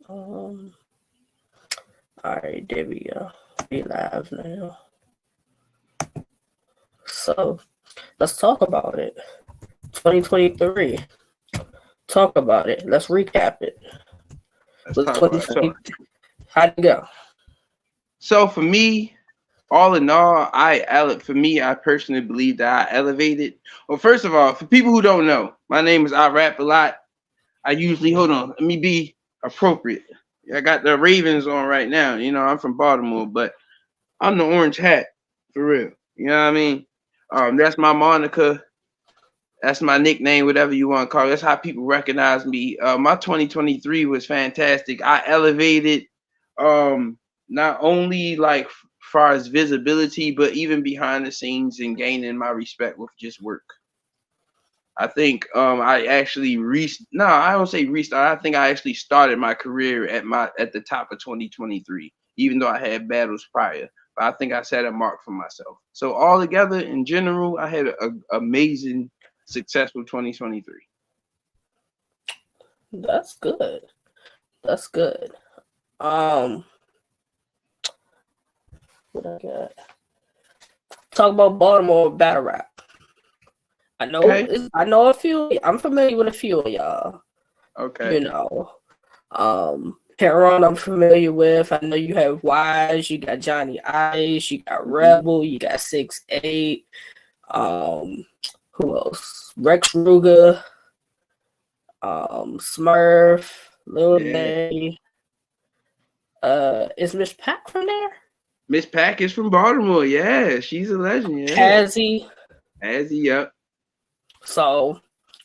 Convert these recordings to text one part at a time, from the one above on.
All right, there we go. We live now. So let's talk about it. 2023. Talk about it. Let's recap it. Let's talk about it. How'd it go? So for me, all in all, I personally believe that I elevated. Well, first of all, for people who don't know, my name is IrapAlot. I usually let me be appropriate. I got the Ravens on right now. You know, I'm from Baltimore, but I'm the orange hat for real. You know what I mean? That's my moniker. That's my nickname, whatever you want to call it. That's how people recognize me. My 2023 was fantastic. I elevated not only like far as visibility, but even behind the scenes and gaining my respect with just work. I think I actually I don't say restart. I think I actually started my career at the top of 2023, even though I had battles prior. But I think I set a mark for myself. So all together, in general, I had an amazing, successful 2023. That's good. That's good. What I got? Talk about Baltimore battle rap. I know. Okay. I know a few. I'm familiar with a few of y'all. Okay. You know, Heron, I'm familiar with. I know you have Wise. You got Johnny Ice. You got Rebel. You got 6'8". Who else? Rex Ruger. Smurf. Lil Day. Is Miss Pack from there? Miss Pack is from Baltimore. Yeah, she's a legend. Yeah. Kazzy, yep. So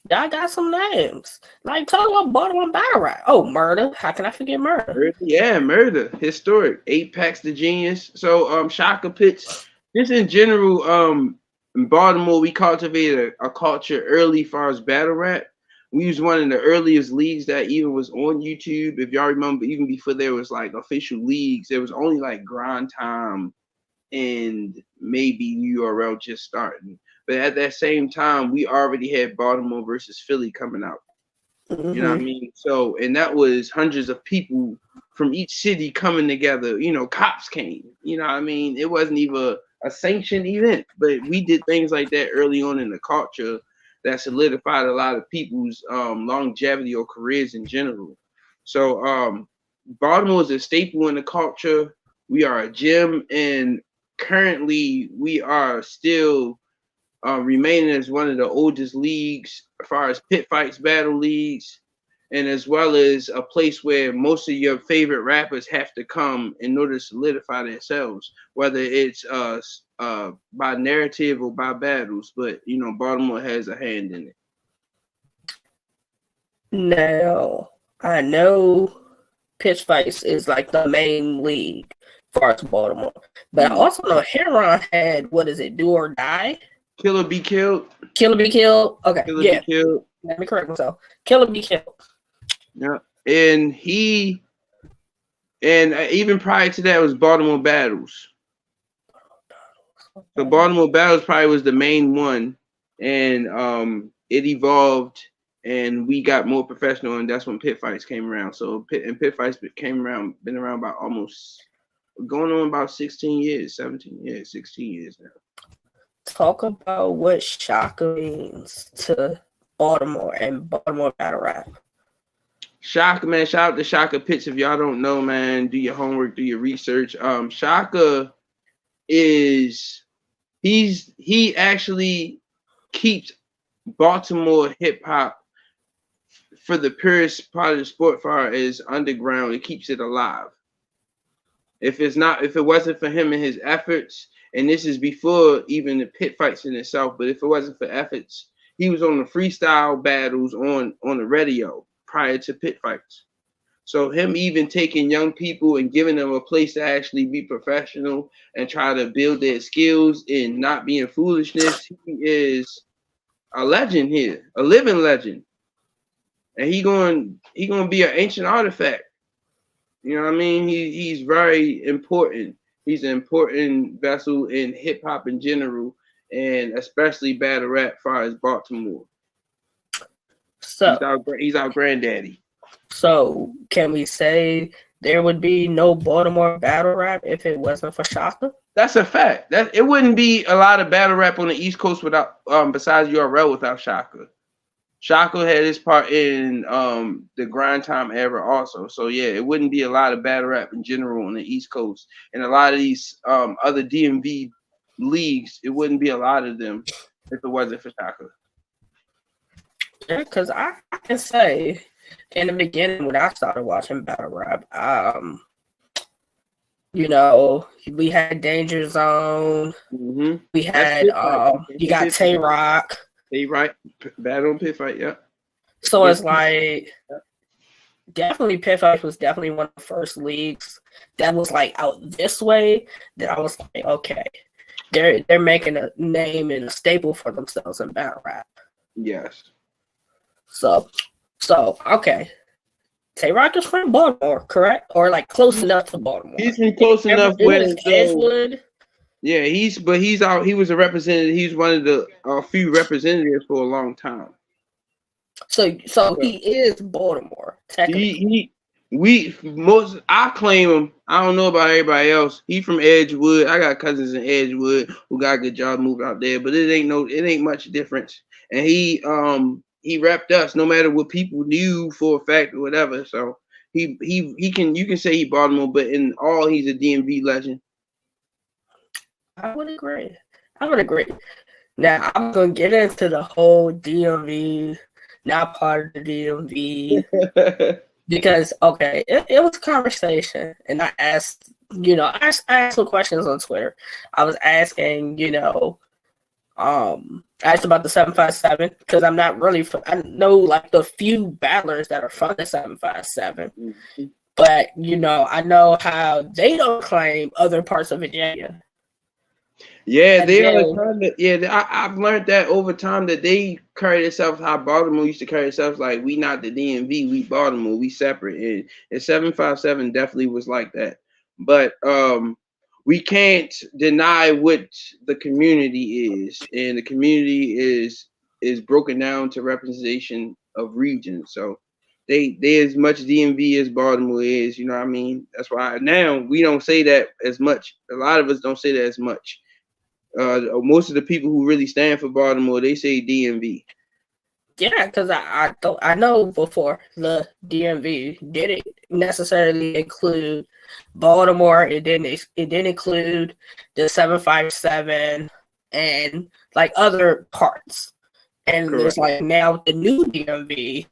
y'all got some names. Like, talk about Baltimore battle rap. Oh, Murder. How can I forget Murder? Yeah, Murder. Historic. 8 Packs the Genius. So Shaka Pitts. Just in general, in Baltimore, we cultivated a culture early as far as battle rap. We was one of the earliest leagues that even was on YouTube. If y'all remember, even before there was like official leagues, there was only like Grind Time and maybe URL just starting. But at that same time, we already had Baltimore versus Philly coming out. You know what I mean? So, and that was hundreds of people from each city coming together. You know, cops came. You know what I mean? It wasn't even a sanctioned event, but we did things like that early on in the culture that solidified a lot of people's longevity or careers in general. So Baltimore is a staple in the culture. We are a gym, and currently we are still remaining as one of the oldest leagues as far as pit fights, battle leagues, and as well as a place where most of your favorite rappers have to come in order to solidify themselves, whether it's by narrative or by battles. But you know, Baltimore has a hand in it. Now, I know pitch fights is like the main league as far as Baltimore, but I also know Heron had, what is it, Do or Die? Killer Be Killed. Killer Be Killed. Okay, Killer Be Killed. Let me correct myself. Killer Be Killed. Yeah, and even prior to that was Baltimore Battles. So Baltimore Battles probably was the main one, and it evolved, and we got more professional, and that's when pit fights came around. So pit fights been around about almost going on about 16 years, 17 years, 16 years now. Talk about what Shaka means to Baltimore and Baltimore battle rap. Shaka, man, shout out to Shaka Pitts. If y'all don't know, man, do your homework, do your research. Shaka is he actually keeps Baltimore hip hop for the purest part of the sport far as underground. It keeps it alive. If it wasn't for him and his efforts, and this is before even the pit fights in itself, but if it wasn't for efforts, he was on the freestyle battles on the radio prior to pit fights. So him even taking young people and giving them a place to actually be professional and try to build their skills and not being foolishness, he is a legend here, a living legend. And he going to be an ancient artifact. You know what I mean? He's very important. He's an important vessel in hip hop in general, and especially battle rap as far as Baltimore. So he's our granddaddy. So can we say there would be no Baltimore battle rap if it wasn't for Shaka? That's a fact. That it wouldn't be a lot of battle rap on the East Coast without besides URL without Shaka. Shaka had his part in the grind time era also. So yeah, it wouldn't be a lot of battle rap in general on the East Coast. And a lot of these other DMV leagues, it wouldn't be a lot of them if it wasn't for Shaka. Yeah, because I can say in the beginning when I started watching battle rap, you know, we had Danger Zone. Mm-hmm. We had you got Tay Rock. Tay Rock, Battle on Pit Fight, yeah. So it's like definitely Pit Fight was definitely one of the first leagues that was like out this way that I was like, okay, they're making a name and a staple for themselves in battle rap. Yes. So okay. Tay Rock is from Baltimore, correct? Or like close enough to Baltimore. He's from close enough where Edgewood. Yeah, he's out. He was a representative. He's one of the few representatives for a long time. So he is Baltimore. Technically. I claim him. I don't know about everybody else. He from Edgewood. I got cousins in Edgewood who got a good job moving out there, but it ain't much difference. And he repped us no matter what people knew for a fact or whatever. So you can say he Baltimore, but in all he's a DMV legend. I would agree. Now I'm gonna get into the whole DMV, not part of the DMV. Because it was a conversation, and I asked some questions on Twitter. I was asking, I asked about the 757 because I'm not really. I know like the few battlers that are from the 757, but I know how they don't claim other parts of Virginia. Yeah, I've learned that over time that they carry themselves how Baltimore used to carry themselves. Like, we not the DMV, we Baltimore, we separate. And 757 definitely was like that. But we can't deny what the community is, and the community is broken down to representation of regions. So they as much DMV as Baltimore is. You know what I mean? That's why now we don't say that as much. A lot of us don't say that as much. Most of the people who really stand for Baltimore, they say DMV. Yeah, because I know before the DMV didn't necessarily include Baltimore. It didn't include the 757 and like other parts. And Correct. There's like now the new DMV.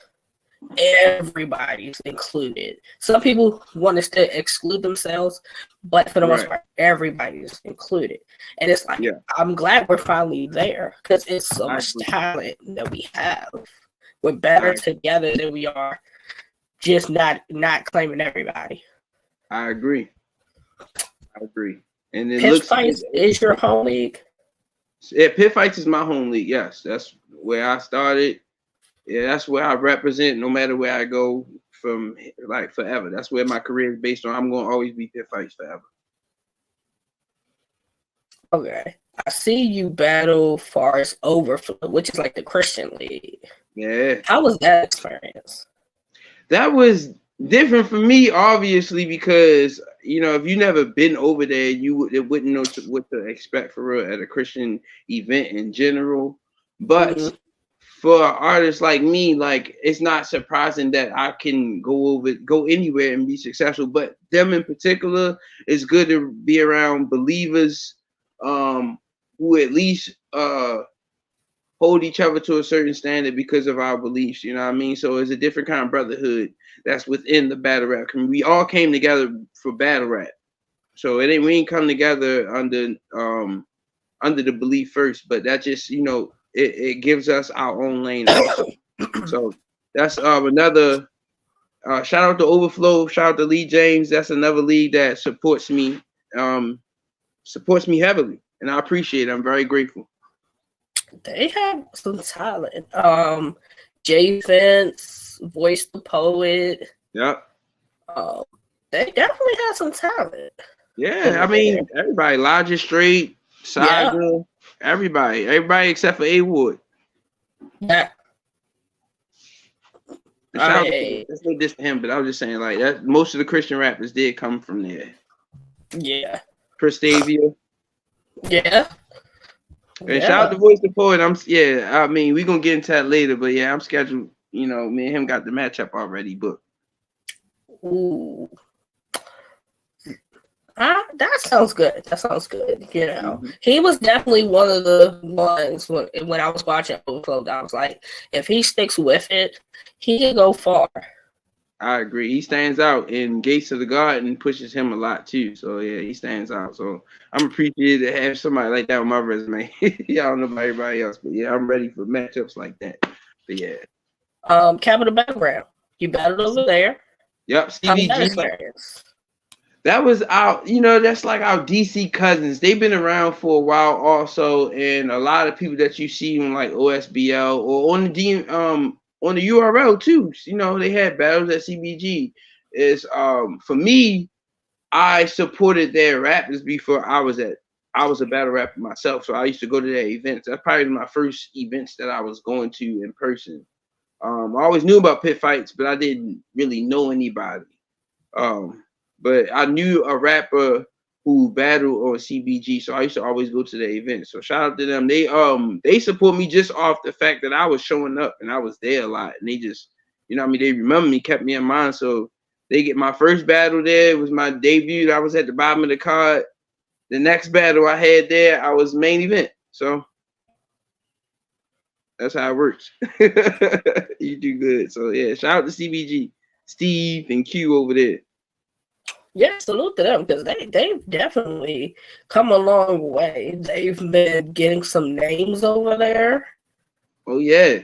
Everybody's included. Some people want to still exclude themselves, but for the most part, everybody's included. And it's like, I'm glad we're finally there because it's so much talent that we have. We're better together than we are just not claiming everybody. I agree. And Pit Fights is your home league? Yeah, Pit Fights is my home league. Yes, that's where I started. Yeah, that's where I represent no matter where I go from, like, forever. That's where my career is based on. I'm going to always be Pit Fights forever. Okay. I see you battle Forest Overflow, which is like the Christian league. Yeah. How was that experience? That was different for me, obviously, because, if you never been over there, you wouldn't know what to expect for real at a Christian event in general. But for artists like me, like, it's not surprising that I can go anywhere and be successful. But them in particular, it's good to be around believers who at least hold each other to a certain standard because of our beliefs. You know what I mean? So it's a different kind of brotherhood that's within the battle rap community. We all came together for battle rap. So we ain't come together under the belief first, but that just, it gives us our own lane also. So that's another shout out to Overflow, shout out to Lee James. That's another league that supports me heavily, and I appreciate it. I'm very grateful. They have some talent. Jay Vince, Voice the Poet. Yep. They definitely have some talent. Yeah, I mean, everybody, Logic Straight, Saga, everybody except for A Wood. Yeah. Shout out to, it's no diss to him, but I was just saying like that. Most of the Christian rappers did come from there. Yeah. Prestavia. Yeah. And shout out to Voice the Poet. I mean, we're gonna get into that later, but yeah, I'm scheduled. You know, me and him got the matchup already booked. Ooh. That sounds good. That sounds good. You know, he was definitely one of the ones when I was watching Overflow. I was like, if he sticks with it, he can go far. I agree. He stands out, and Gates of the Garden pushes him a lot too. So yeah, he stands out. So I'm appreciated to have somebody like that on my resume. I don't know about everybody else, but yeah, I'm ready for matchups like that. But yeah. Capital Background. You battled over there. Yep, CBG. That was our, that's like our DC cousins. They've been around for a while also, and a lot of people that you see on like OSBL or on the URL too. They had battles at CBG. For me, I supported their rappers before I was a battle rapper myself. So I used to go to their events. That's probably my first events that I was going to in person. I always knew about pit fights, but I didn't really know anybody. But I knew a rapper who battled on CBG, so I used to always go to their events. So shout out to them. They support me just off the fact that I was showing up and I was there a lot, and they just, they remember me, kept me in mind. So they get my first battle there. It was my debut. I was at the bottom of the card. The next battle I had there, I was main event. So that's how it works. You do good. So yeah, shout out to CBG, Steve and Q over there. Yeah, salute to them because they've definitely come a long way. They've been getting some names over there. Oh yeah,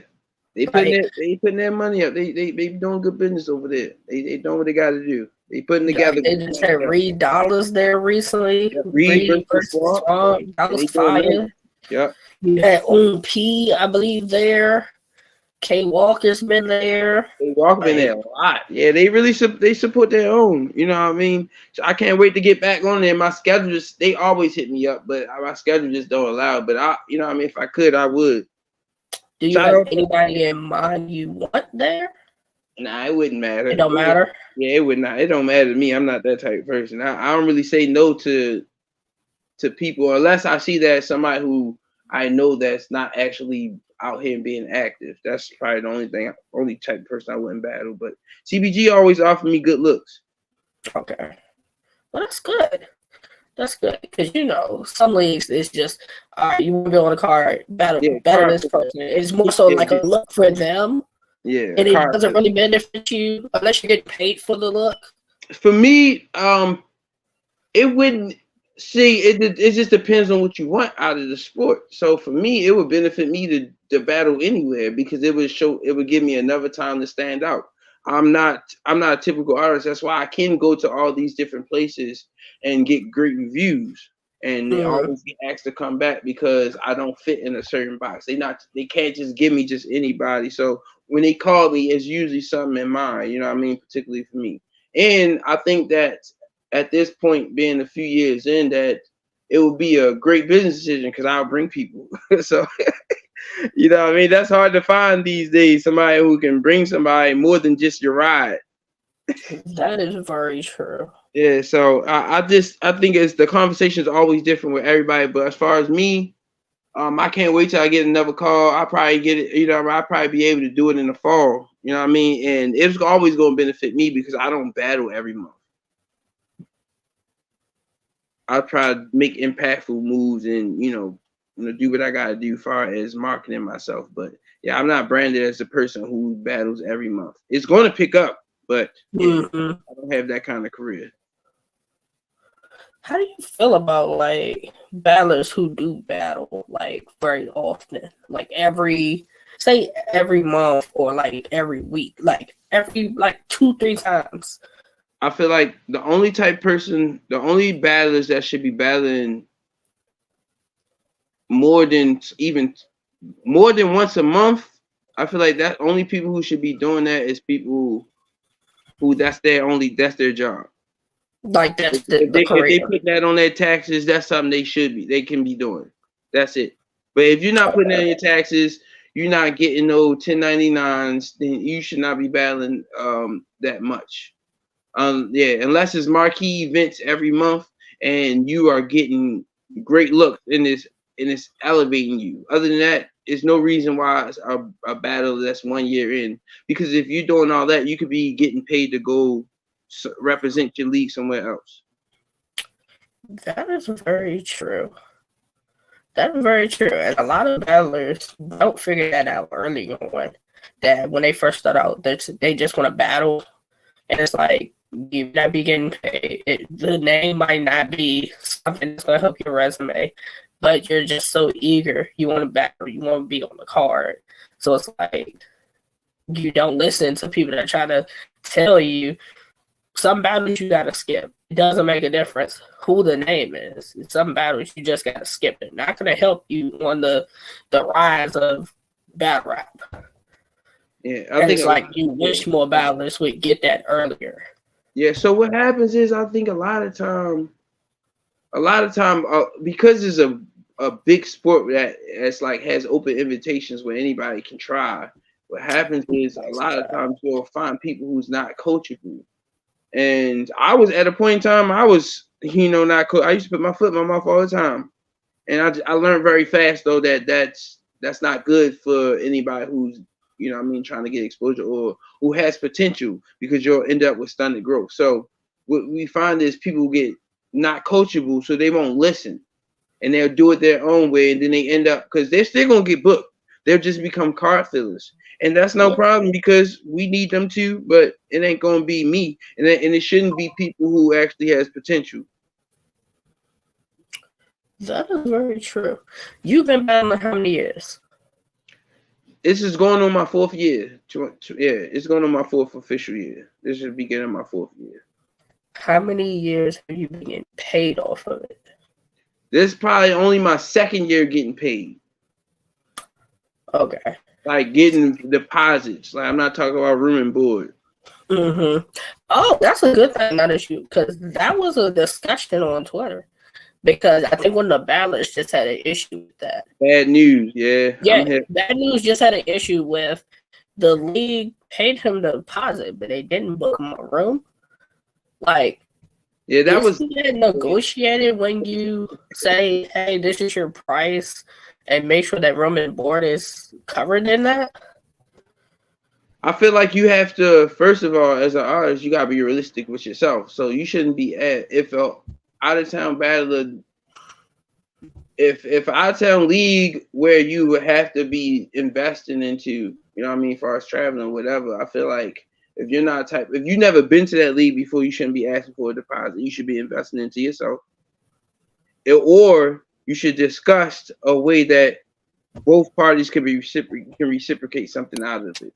they putting their money up. They doing good business over there. They doing what they got to do. They putting together. They just had Reed Dollars there recently. Yeah, Reed versus Swamp. That was fire. Yep. You had P, I believe, there. K Walker's been there. K Walker been there a lot. Yeah, they really they support their own. You know what I mean? So I can't wait to get back on there. My schedule they always hit me up, but my schedule just don't allow. But if I could, I would. Do you have anybody in mind you want there? Nah, it wouldn't matter. It don't matter? Yeah, it would not. It don't matter to me. I'm not that type of person. I don't really say no to people unless I see that somebody who I know that's not actually out here and being active. That's probably the only type of person I wouldn't battle. But CBG always offered me good looks. Okay. Well, that's good. That's good because some leagues it's just you want to be on a card battle this person. It's more so like a look for them. Yeah, and it doesn't really benefit you unless you get paid for the look. For me, it wouldn't. See, it just depends on what you want out of the sport. So for me, it would benefit me to battle anywhere because it would give me another time to stand out. I'm not a typical artist. That's why I can go to all these different places and get great reviews. And they always get asked to come back because I don't fit in a certain box. They can't just give me just anybody. So when they call me, it's usually something in mind, you know what I mean, particularly for me. And I think that at this point, being a few years in, that it will be a great business decision because I'll bring people. So, you know what I mean? That's hard to find these days, somebody who can bring somebody more than just your ride. That is very true. Yeah, so I think the conversation is always different with everybody. But as far as me, I can't wait till I get another call. I'll probably get it, I'll probably be able to do it in the fall. You know what I mean? And it's always going to benefit me because I don't battle every month. I try to make impactful moves and do what I gotta do as far as marketing myself. But yeah, I'm not branded as the person who battles every month. It's going to pick up, but I don't have that kind of career. How do you feel about like battlers who do battle like very often, like every month or like every week, like every 2-3 times? I feel like the only battlers that should be battling more than once a month, I feel like that only people who should be doing that is people who that's their job. Like that's if they put that on their taxes, that's something they can be doing. That's it. But if you're not putting that on your taxes, you're not getting no 1099s, then you should not be battling that much. Yeah, unless it's marquee events every month and you are getting great looks in this and it's elevating you. Other than that, there's no reason why it's a battle that's 1 year in. Because if you're doing all that, you could be getting paid to go represent your league somewhere else. That is very true. That's very true. And a lot of battlers don't figure that out early on. That when they first start out, they just want to battle. And it's like, you not be getting paid. The name might not be something that's going to help your resume, but you're just so eager. You want to battle. You want to be on the card. So it's like, you don't listen to people that try to tell you some battles you got to skip. It doesn't make a difference who the name is. Some battles you just got to skip it. Not going to help you on the rise of battle rap. Yeah, I think it's like you wish more battlers would get that earlier. Yeah, so what happens is I think a lot of time, because it's a big sport that's like has open invitations where anybody can try. What happens is a lot of times you'll find people who's not coachable. And I was at a point in time I was not coach. I used to put my foot in my mouth all the time, and I learned very fast though that's not good for anybody who's trying to get exposure or who has potential, because you'll end up with stunted growth. So what we find is people get not coachable, so they won't listen and they'll do it their own way, and then they end up, because they're still gonna get booked. They'll just become card fillers. And that's no problem, because we need them to, but it ain't gonna be me. And it shouldn't be people who actually has potential. That is very true. You've been battling how many years? This is going on my 4th year. Yeah, it's going on my 4th official year. This is beginning my 4th year. How many years have you been getting paid off of it? This is probably only my 2nd year getting paid. Okay. Like getting deposits. Like I'm not talking about room and board. Mm-hmm. Oh, that's a good thing, not issue, because that was a discussion on Twitter. Because I think one of the battlers just had an issue with that. Bad news, yeah. Yeah, Bad News just had an issue with the league paid him the deposit, but they didn't book him a room. Like, yeah, that was negotiated when you say, "Hey, this is your price," and make sure that room and board is covered in that. I feel like you have to, first of all, as an artist, you gotta be realistic with yourself. So you shouldn't be if a out of town battler, if out of town league where you would have to be investing into, as far as traveling or whatever, I feel like if you've never been to that league before, you shouldn't be asking for a deposit. You should be investing into yourself. Or you should discuss a way that both parties can reciprocate something out of it.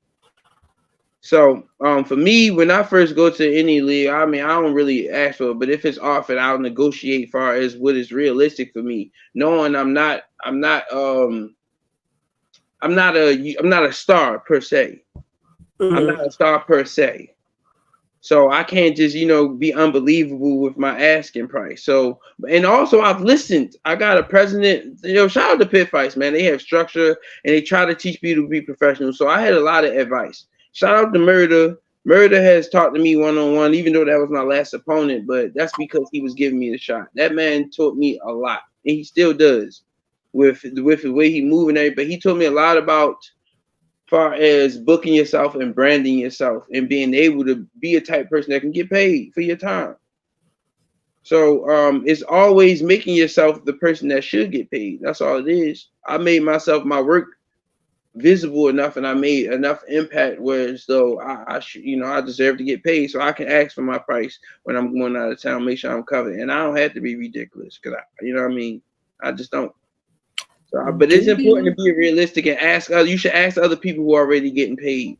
So for me, when I first go to any league, I don't really ask for it, but if it's offered, I'll negotiate far as what is realistic for me, knowing I'm not a star per se. Mm-hmm. I'm not a star per se. So I can't just, be unbelievable with my asking price. So, and also I've listened. I got a president, shout out to Pit Fights, man. They have structure and they try to teach people to be professional. So I had a lot of advice. Shout out to Murder. Murder has talked to me one-on-one, even though that was my last opponent, but that's because he was giving me the shot. That man taught me a lot, and he still does with the way he moves and everything. But he taught me a lot about far as booking yourself and branding yourself and being able to be a type of person that can get paid for your time. So it's always making yourself the person that should get paid. That's all it is. I made myself my work visible enough, and I made enough impact where as though I deserve to get paid, so I can ask for my price when I'm going out of town, make sure I'm covered, and I don't have to be ridiculous, because I just don't. So, but it's important to be realistic and ask. You should ask other people who are already getting paid.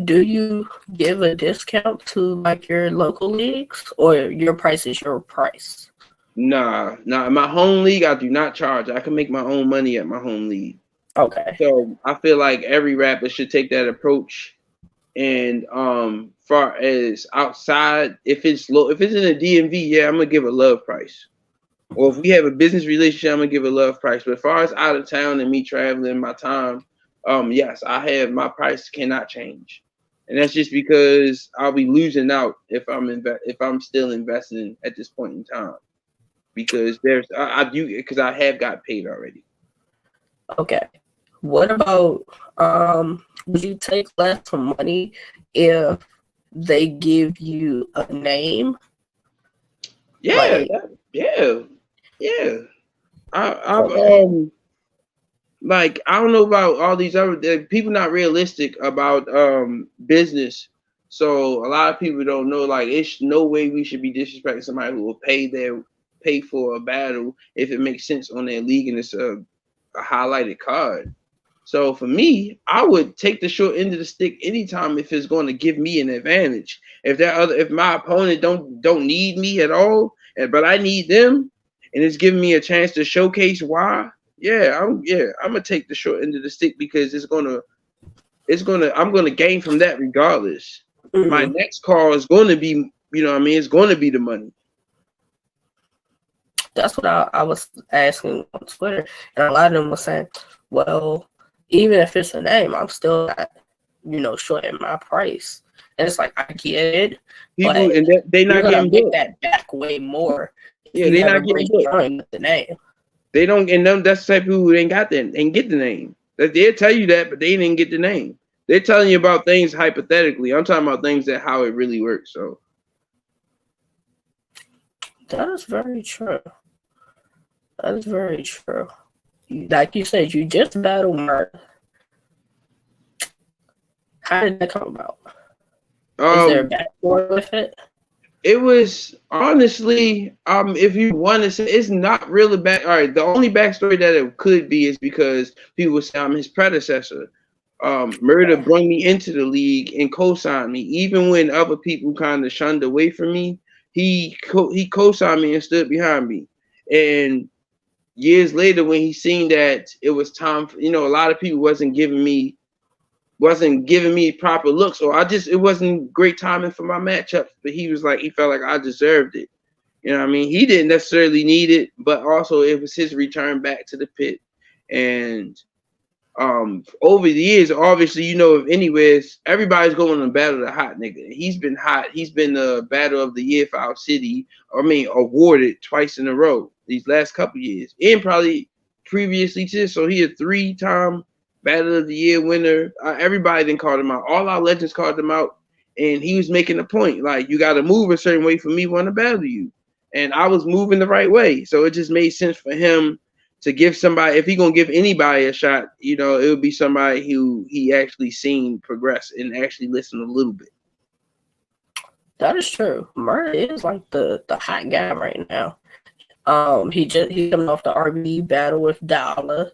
Do you give a discount to like your local leagues, or your price is your price? Nah. My home league, I do not charge. I can make my own money at my home league. Okay. So I feel like every rapper should take that approach. And far as outside, if it's in a DMV, yeah, I'm gonna give a love price. Or if we have a business relationship, I'm gonna give a love price. But as far as out of town and me traveling my time, yes, I have my price cannot change, and that's just because I'll be losing out if I'm still investing at this point in time because I do because I have got paid already. Okay. What about would you take less money if they give you a name? Yeah, Like, yeah. I've okay. like I don't know about all these other people not realistic about business. So a lot of people don't know like it's no way we should be disrespecting somebody who will pay for a battle if it makes sense on their league and it's a highlighted card. So for me, I would take the short end of the stick anytime if it's going to give me an advantage. If my opponent don't need me at all, but I need them, and it's giving me a chance to showcase why. I'm gonna take the short end of the stick because I'm gonna gain from that regardless. My Mhm. next call is going to be, it's going to be the money. That's what I was asking on Twitter, and a lot of them were saying, "Well, even if it's a name, I'm still not, shorting my price." And it's like I get it, People but and they you're not gonna getting make booked. that back way more if Yeah, you they have a not getting great booked. showing with the name. They don't, and them, that's the type of people who ain't got that and get the name. That they'll tell you that, but they didn't get the name. They're telling you about things hypothetically. I'm talking about things that how it really works. So That is very true. That is very true. Like you said, you just battled Mert. How did that come about? Is there a um backstory with it? it was honestly, if you want to say it's not really back. All right, the only backstory that it could be is because people say I'm his predecessor. Murder brought me into the league and co-signed me, even when other people kind of shunned away from me. He co-signed me and stood behind me. And years later, when he seen that it was time, for, a lot of people wasn't giving me proper looks, or it wasn't great timing for my matchups. But he felt like I deserved it. You know what I mean? He didn't necessarily need it, but also it was his return back to the pit. And over the years, obviously, if anyways, everybody's going to battle the hot nigga. He's been hot. He's been the battle of the year for our city. I mean, awarded twice in a row these last couple years, and probably previously too. So he a 3-time battle of the year winner. Everybody didn't call him out. All our legends called him out, and he was making a point like you got to move a certain way for me want to battle you, and I was moving the right way. So it just made sense for him to give somebody, if he gonna give anybody a shot, it would be somebody who he actually seen progress and actually listen a little bit. That is true. Murder is like the hot guy right now. He's coming off the RBE battle with Dollar.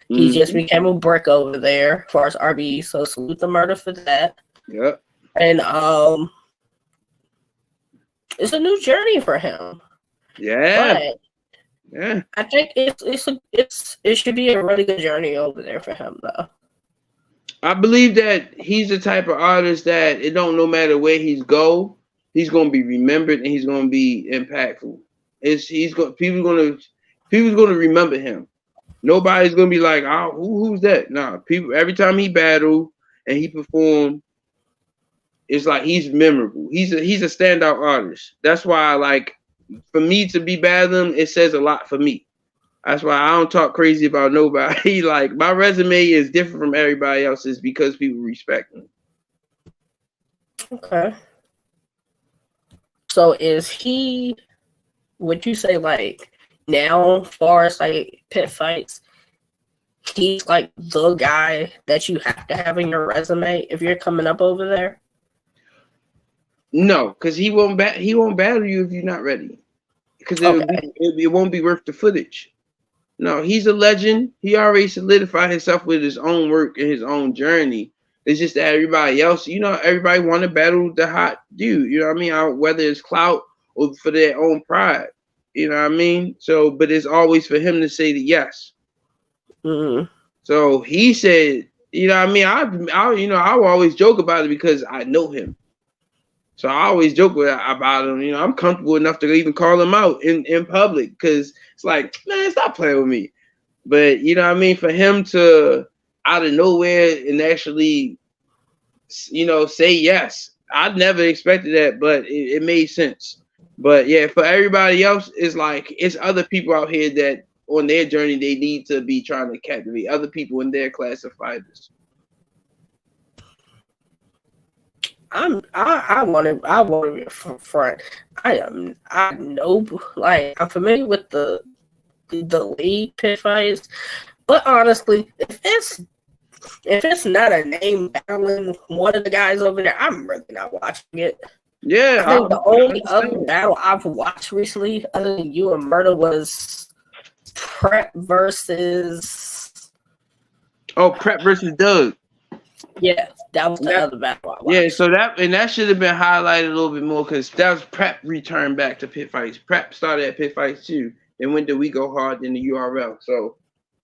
He just Mm-hmm. became a brick over there as far as RBE, so salute the Murder for that. Yep. And it's a new journey for him. Yeah. But Yeah. I think it should be a really good journey over there for him though. I believe that he's the type of artist that it don't no matter where he's gonna be remembered and he's gonna be impactful. People's gonna remember him. Nobody's gonna be like, oh, who's that? Nah, people every time he battled and he performed, it's like he's memorable. He's a standout artist. That's why for me to be battling, it says a lot for me. That's why I don't talk crazy about nobody. Like my resume is different from everybody else's because people respect me. Okay. So is he, would you say like now as far as like pit fights, he's like the guy that you have to have in your resume if you're coming up over there? No, because he won't battle you if you're not ready. Because it won't be worth the footage. No, he's a legend. He already solidified himself with his own work and his own journey. It's just that everybody else, everybody want to battle the hot dude. You know what I mean? Whether it's clout or for their own pride. You know what I mean? So, but it's always for him to say the yes. Mm-hmm. So he said, you know what I mean? I will always joke about it because I know him. So I always joke about him. You know, I'm comfortable enough to even call him out in public because it's like, man, stop playing with me. But you know what I mean? For him to out of nowhere and actually, you know, say yes, I never expected that, but it made sense. But yeah, for everybody else, it's like it's other people out here that on their journey they need to be trying to captivate other people in their class of fighters. I want to be a front. I know, like, I'm familiar with the league pit fights, but honestly, if it's not a name battling one of the guys over there, I'm really not watching it. Yeah, I think the only other battle I've watched recently, other than you and Murder, was Prep versus. Oh, Prep versus Doug. Yeah, that was the other battle I watched. Yeah, so that should have been highlighted a little bit more because that was Prep return back to pit fights. Prep started at pit fights too. Then went to We Go Hard in the URL. So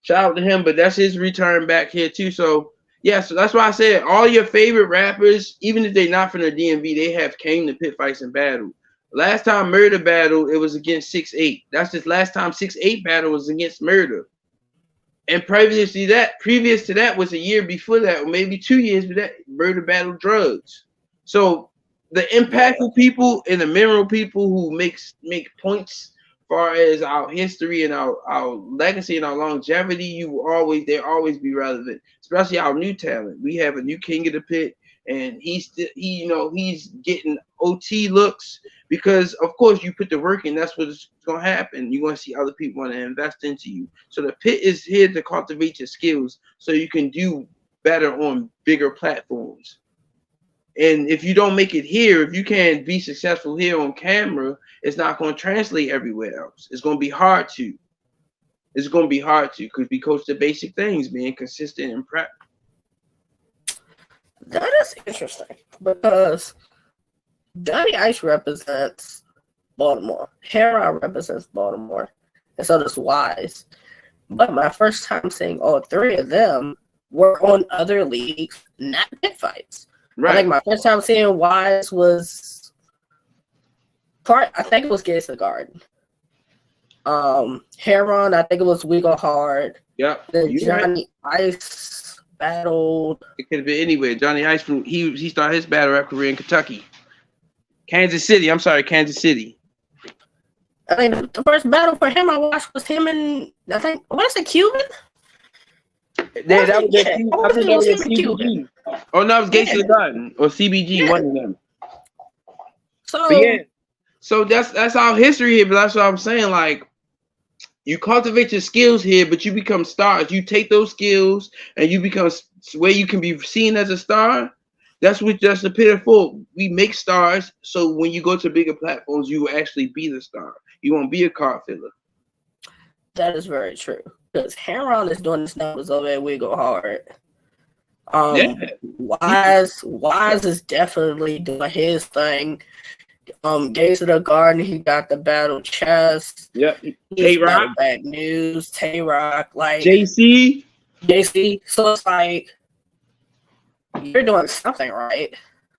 shout out to him, but that's his return back here too. So yeah, so that's why I said all your favorite rappers, even if they're not from the DMV, they have came to pit fights and battle. Last time Murder battle, it was against 6'8". That's just last time 6'8" battle was against Murder. And previous to that was a year before that, or maybe 2 years before that, Murder battle Drugs. So the impactful people and the memorable people who make points as far as our history and our legacy and our longevity, they'll always be relevant. Especially our new talent. We have a new king of the pit, and he's getting OT looks because of course you put the work in. That's what's gonna happen. You're gonna see other people want to invest into you. So the pit is here to cultivate your skills so you can do better on bigger platforms. And if you don't make it here, if you can't be successful here on camera, it's not going to translate everywhere else. It's going to be hard to. It's going to be hard to because we coach the basic things, being consistent and prep. That is interesting because Johnny Ice represents Baltimore. Hera represents Baltimore. And so does Wise. But my first time seeing all three of them were on other leagues, not pit fights. Right. I think my first time seeing Wise was I think it was Gates of the Garden. Heron, I think it was We Go Hard. Yep. Then Johnny Ice battled. It could have been anywhere. Johnny Ice, he started his battle rap career in Kentucky. Kansas City. I think the first battle for him I watched was him and I think was it Cuban? Yeah, that was Cuban. Oh no, it was Gates of the Garden or CBG, one of them. So that's our history here, but that's what I'm saying. Like, you cultivate your skills here, but you become stars. You take those skills and you become where you can be seen as a star. That's the pit for. We make stars, so when you go to bigger platforms, you will actually be the star. You won't be a card filler. That is very true. Because Heron is doing his numbers over at We Go Hard. Wise is definitely doing his thing. Gates of the Garden, he got the battle chest. Yep. Tay-Rock. Bad news. Tay-Rock. Like JC. So it's like you're doing something right.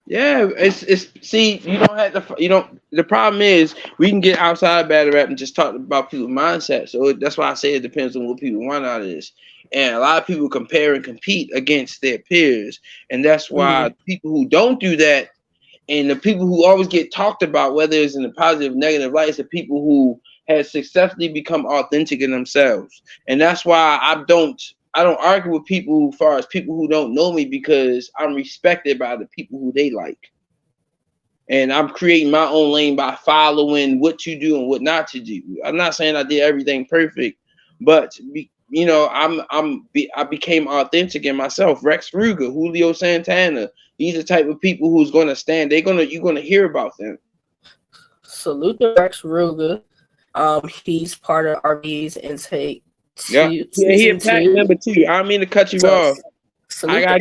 Yeah, it's see, you don't have to, the problem is we can get outside battle rap and just talk about people's mindset. So that's why I say it depends on what people want out of this. And a lot of people compare and compete against their peers. And that's why people who don't do that and the people who always get talked about, whether it's in a positive, negative light, it's the people who have successfully become authentic in themselves. And that's why I don't argue with people as far as people who don't know me because I'm respected by the people who they like. And I'm creating my own lane by following what you do and what not to do. I'm not saying I did everything perfect, but I became authentic in myself. Rex Ruger, Julio Santana, these are the type of people who's going to stand. You're going to hear about them. Salute to Rex Ruger. He's part of RB's intake. Yeah, he attacked number 2. I don't mean to cut you off. I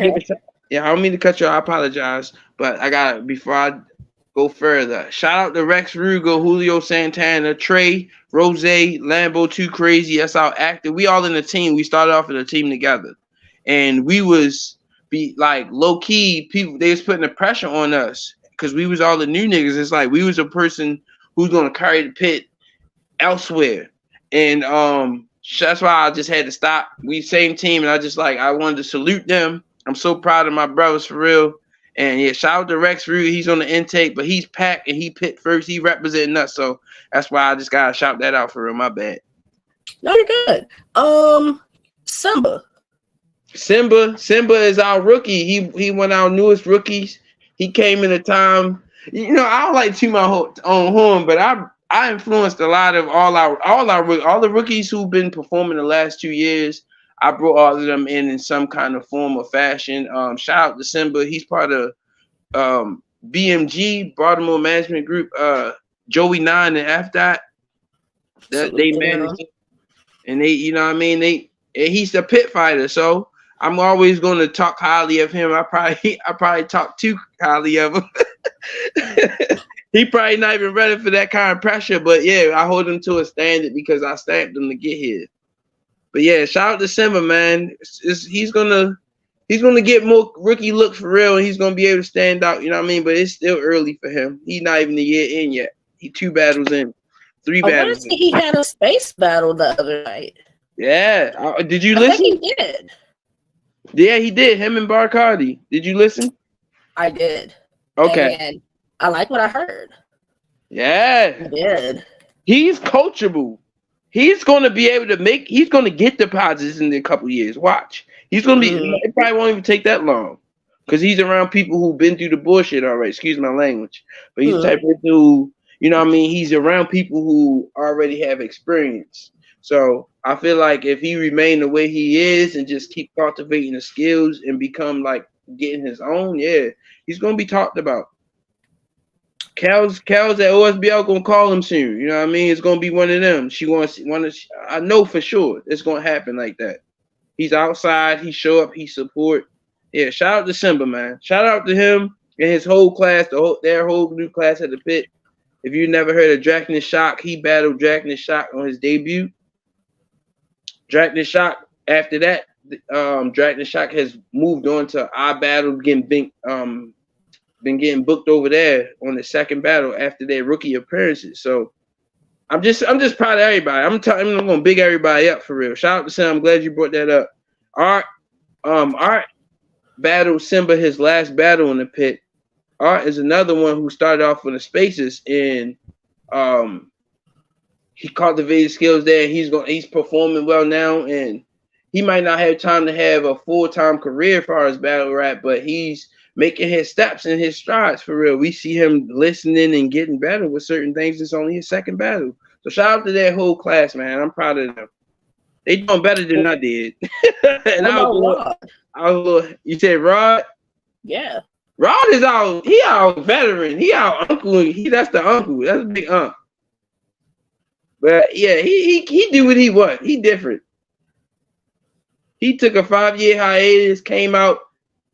don't mean to cut you off. I apologize, but before I go further, shout out to Rex Ruger, Julio Santana, Trey, Rose, Lambo, Too Crazy. That's our actor. We all in the team. We started off in a team together, and we was low key people. They was putting the pressure on us, because we was all the new niggas. It's like we was a person who's gonna carry the pit elsewhere, and that's why I just had to stop. We same team, and I wanted to salute them. I'm so proud of my brothers for real. And yeah, shout out to Rex Rude. He's on the intake, but he's packed and he pit first. He representing us, so that's why I just gotta shout that out for real. My bad. No, you're good. Simba is our rookie. He one of our newest rookies. He came in a time. I don't like to my own horn, but I influenced a lot of all the rookies who've been performing the last 2 years. I brought all of them in some kind of form or fashion. Shout out to Simba. He's part of BMG, Baltimore Management Group. Joey 9 and F Dot. That they managed, and he's the pit fighter. So I'm always going to talk highly of him. I probably talk too highly of him. He probably not even ready for that kind of pressure, but yeah, I hold him to a standard because I stamped him to get here. But yeah, shout out to Simba, man. He's gonna get more rookie looks for real, and he's gonna be able to stand out. You know what I mean? But it's still early for him. He's not even a year in yet. He 2 battles in, 3 battles. He had a space battle the other night. Yeah, did you listen? I think he did. Yeah, he did. Him and Barcardi. Did you listen? I did. Okay. And I like what I heard. Yeah. I did. He's coachable. He's going to be able to he's going to get deposits in a couple years. Watch. He's going to be, it probably won't even take that long because he's around people who've been through the bullshit already. Excuse my language. But he's the type of dude, you know what I mean? He's around people who already have experience. So I feel like if he remain the way he is and just keep cultivating the skills and become like getting his own, yeah, he's going to be talked about. Cal's at OSBL gonna call him soon. You know what I mean? It's gonna be one of them. I know for sure it's gonna happen like that. He's outside. He show up. He support. Yeah. Shout out to Simba, man. Shout out to him and his whole class. Their whole new class at the pit. If you never heard of Draconic Shock, he battled Draconic Shock on his debut. Draconic Shock. After that, Draconic Shock has moved on to our battle, been getting booked over there on the second battle after their rookie appearances. So I'm just proud of everybody. I'm gonna big everybody up for real. Shout out to Sam. I'm glad you brought that up. Art battled Simba his last battle in the pit. Art is another one who started off in the spaces and he cultivated skills there. He's performing well now, and he might not have time to have a full-time career as far as battle rap, but he's making his steps and his strides for real. We see him listening and getting better with certain things. It's only his second battle. So shout out to that whole class, man. I'm proud of them. They doing better than I did. And I was a little, you said Rod? Yeah. Rod is our veteran. He our uncle. That's the uncle. That's a big uncle. But yeah, he do what he want. He different. He took a 5-year hiatus, came out.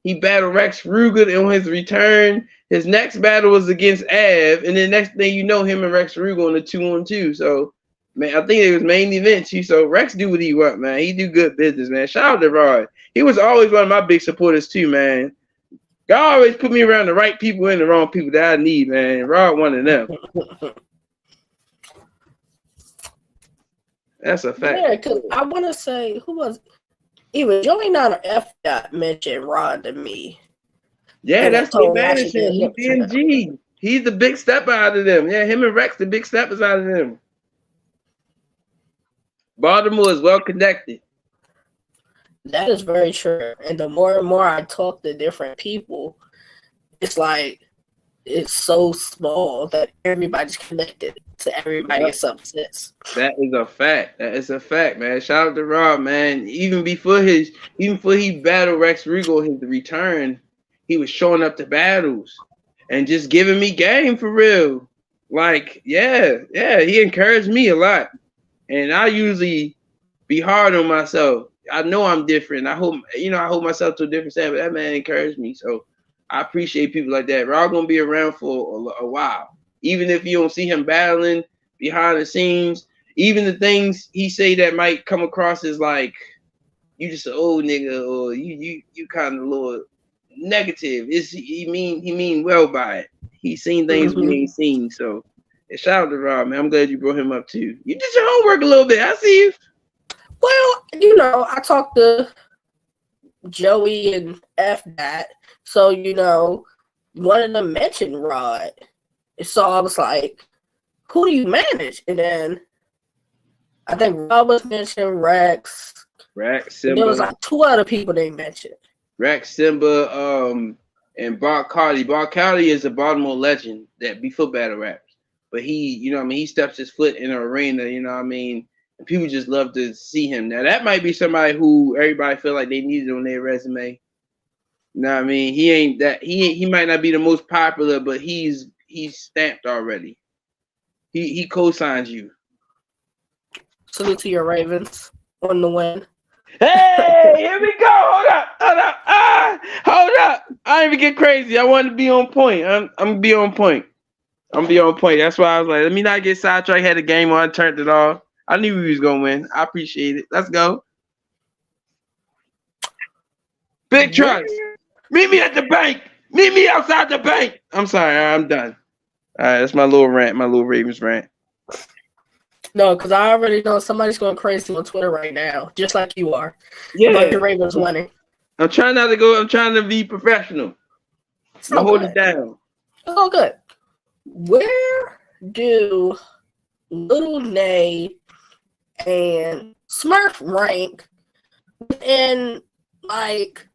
He battled Rex Ruger on his return. His next battle was against Av, and then next thing you know, him and Rex Ruger on the 2-on-2. So, man, I think it was main event. So Rex do what he want, man. He do good business, man. Shout out to Rod. He was always one of my big supporters too, man. God always put me around the right people and the wrong people that I need, man. Rod one of them. That's a fact. Yeah, because I want to say, who was even Joey not an F dot mentioned Rod to me. Yeah, and that's what Madison. He BMG. He's the big stepper out of them. Yeah, him and Rex, the big steppers out of them. Baltimore is well connected. That is very true. And the more and more I talk to different people, it's like it's so small that everybody's connected to everybody in some sense. That is a fact. That is a fact, man. Shout out to Rob, man. Even before he battled Rex Ruger, his return, he was showing up to battles and just giving me game for real. Like, yeah, he encouraged me a lot. And I usually be hard on myself. I know I'm different. I hold myself to a different standard, but that man encouraged me. So I appreciate people like that. Rob gonna be around for a while. Even if you don't see him battling behind the scenes, even the things he say that might come across as like you just an old nigga or you kind of little negative. He mean well by it. He's seen things we Mm-hmm. ain't seen. So shout out to Rob, man. I'm glad you brought him up too. You did your homework a little bit. I see you. Well, I talked to Joey and F that. So, one of them mentioned Rod. So I was like, who do you manage? And then I think Rob was mentioned, Rex. Simba. There was like two other people they mentioned. Rex, Simba, and Bob Carty. Bob Carty is a Baltimore legend that be for battle raps. But he, he steps his foot in an arena, and people just love to see him. Now that might be somebody who everybody feel like they needed on their resume. He ain't that he might not be the most popular, but he's stamped already. He co-signs you. Salute to your Ravens on the win. Hey, here we go. Hold up. Hold up. I ain't even get crazy. I want to be on point. I'm gonna be on point. That's why I was like, let me not get sidetracked. Had the game on, turned it off. I knew we was gonna win. I appreciate it. Let's go. Big trucks. Meet me at the bank. Meet me outside the bank. I'm sorry. I'm done. All right, that's my little rant. My little Ravens rant. No, because I already know somebody's going crazy on Twitter right now, just like you are. Yeah. About the Ravens winning. I'm trying not to go. I'm trying to be professional. I'm hold it down. It's all good. Where do Little Nay and Smurf rank within, like...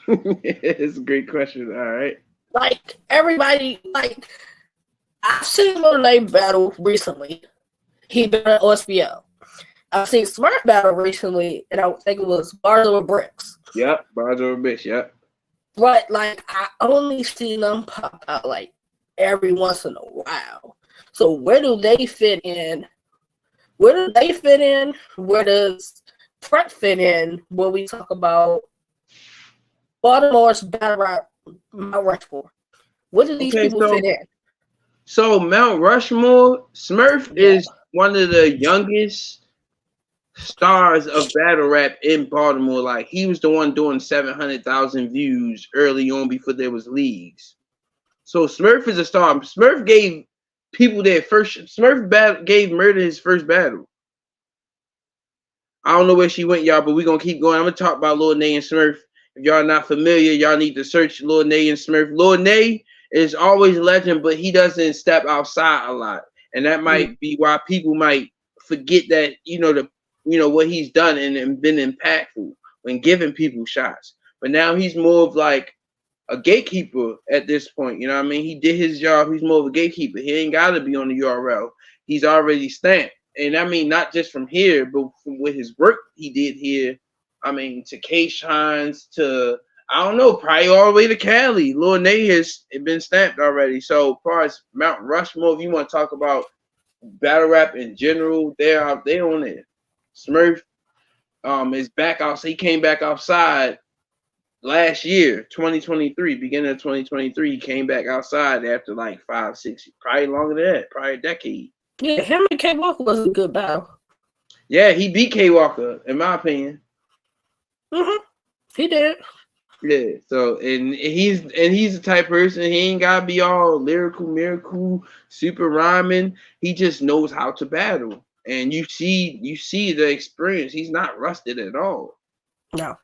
It's a great question. All right. Like, everybody, like... I've seen Little Nay battle recently. He been at OSBL. I've seen Smurf battle recently, and I think it was Bars Over Bricks. Yep, Bars Over Bricks, yep. But, like, I only see them pop out, like, every once in a while. So where do they fit in? Where does Prep fit in when we talk about Baltimore's battle rap Mount Rushmore? Where do these people fit in? So Mount Rushmore, Smurf is one of the youngest stars of battle rap in Baltimore. Like, he was the one doing 700,000 views early on before there was leagues. So Smurf is a star. Smurf gave people their first. Gave Murder his first battle. I don't know where she went, y'all, but we're gonna keep going. I'm gonna talk about Lil Nay and Smurf. If y'all not familiar, y'all need to search Lil Nay and Smurf. Lil Nay is always legend, but he doesn't step outside a lot, and that might be why people might forget that what he's done and been impactful when giving people shots. But now he's more of like a gatekeeper at this point. You know what I mean? He did his job. He's more of a gatekeeper. He ain't got to be on the URL. He's already stamped. And I mean, not just from here, but from with his work he did here. I mean, to K-Shines, to, I don't know, probably all the way to Cali. Lil Nay has been stamped already. So as far as Mount Rushmore, if you want to talk about battle rap in general, they're on there. Smurf is back out. So he came back outside last year, 2023, beginning of 2023. He came back outside after like 5, 6, probably longer than that, probably a decade. Yeah, him and K Walker was a good battle. Yeah, he beat K Walker, in my opinion. He did. Yeah. So and he's the type of person, he ain't gotta be all lyrical, miracle, super rhyming. He just knows how to battle. And you see the experience. He's not rusted at all. No.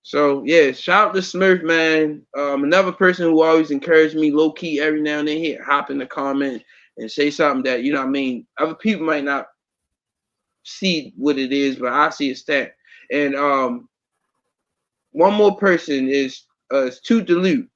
So yeah, shout out to Smurf, man. Another person who always encouraged me low key every now and then, here, hop in the comment and say something that, you know what I mean, other people might not see what it is, but I see it's that. And one more person is Toot Dilute.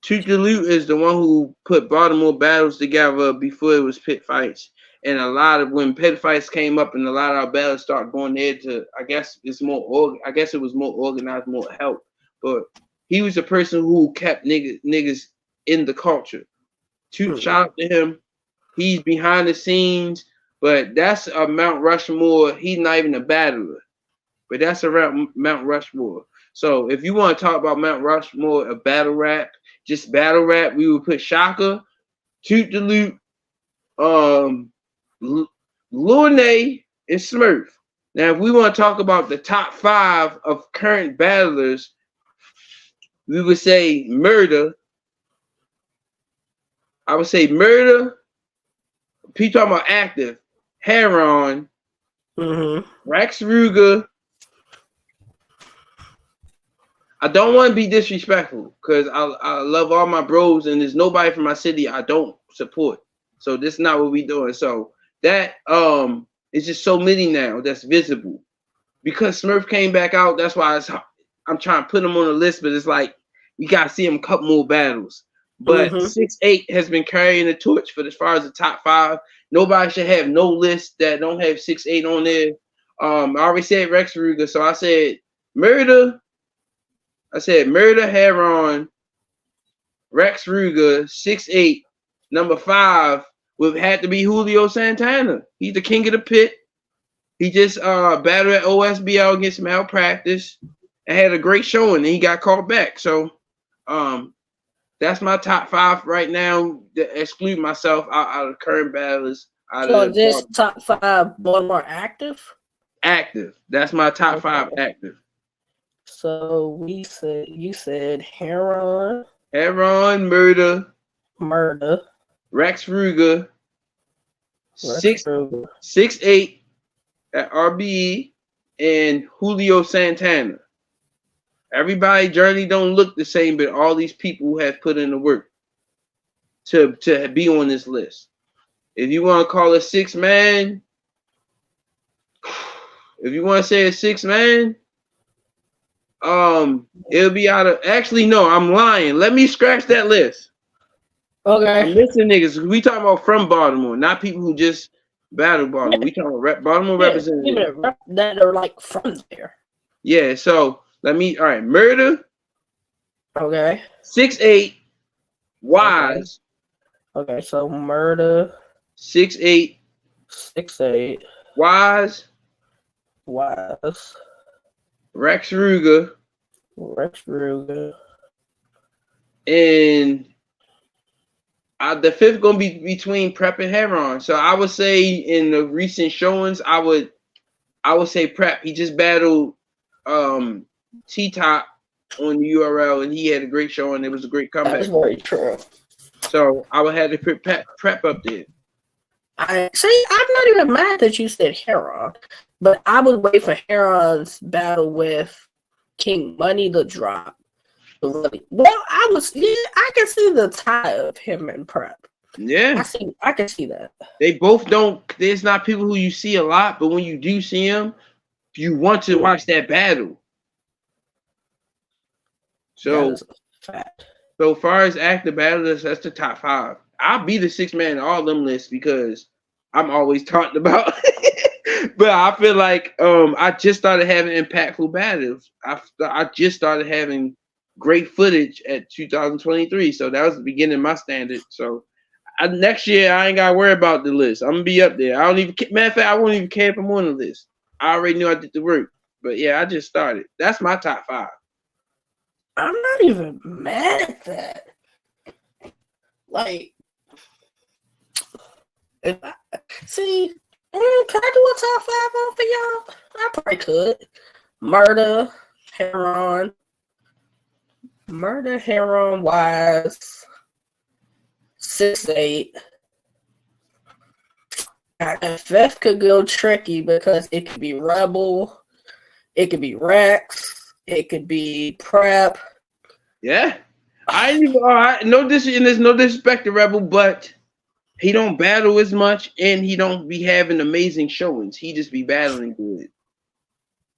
Toot Dilute is the one who put Baltimore battles together before it was pit fights. And a lot of when pit fights came up and a lot of our battles started going there to, I guess it was more organized, more help. But he was the person who kept niggas in the culture. Toot, shout out to him. He's behind the scenes, but that's a Mount Rushmore. He's not even a battler, but that's around Mount Rushmore. So if you want to talk about Mount Rushmore, a battle rap, just battle rap, we would put Shaka, Toot Dilute, Lil Nay, and Smurf. Now, if we want to talk about the top 5 of current battlers, we would say murder. I would say murder. People talking about active. Heron. Rex Ruger. I don't want to be disrespectful because I love all my bros and there's nobody from my city I don't support. So this is not what we doing. So that it's just so many now that's visible. Because Smurf came back out, that's why I'm trying to put him on the list, but it's like we gotta see him a couple more battles. But 6'8" has been carrying the torch for as far as the top 5. Nobody should have no list that don't have 6'8" on there. I already said Rex Ruger, so I said Murder. I said Murder Heron, Rex Ruger, 6'8". Number 5 would have to be Julio Santana. He's the king of the pit. He just battled at OSBL against Malpractice and had a great showing, and he got called back. So that's my top 5 right now. Exclude myself out of current battlers. So this top 5 Baltimore active? Active. That's my top 5 active. So you said Heron, Murder, Rex Ruger, 6'8" at RBE, and Julio Santana. Everybody journey don't look the same, but all these people have put in the work to be on this list. If you want to call it 6-man, if you want to say a 6-man, it'll be out of. Actually, no, I'm lying. Let me scratch that list. Okay. I'm missing niggas. We talking about from Baltimore, not people who just battle Baltimore. We talking about Baltimore representatives that are like from there. Yeah. So let me. All right. Murder. Okay. 6'8". Wise. Okay. So Murder. 6'8". 6'8". Wise. Rex Ruger. And the 5th gonna be between Prep and Heron. So I would say in the recent showings, I would say Prep. He just battled T-Top on the URL, and he had a great showing. It was a great comeback. That's very true. So I would have to put Prep up there. I'm not even mad that you said Heron, but I would wait for Heron's battle with King Money to drop. Well, I can see the tie of him and Prep. Yeah, I can see that. They both don't. There's not people who you see a lot, but when you do see them, you want to watch that battle. So, that is a fact. So far as active battlers, that's the top 5. I'll be the 6-man in all them lists because I'm always talked about. But I feel like I just started having impactful battles. I just started having great footage at 2023. So that was the beginning of my standard. So next year, I ain't got to worry about the list. I'm going to be up there. Matter of fact, I won't even care if I'm on the list. I already knew I did the work. But yeah, I just started. That's my top 5. I'm not even mad at that. Like, can I do a top 5 on for y'all? I probably could. Murder, Heron, Wise, 6'8". FF could go tricky because it could be Rebel, it could be Rex, it could be Prep. Yeah. There's no disrespect to Rebel, but he don't battle as much and he don't be having amazing showings. He just be battling good.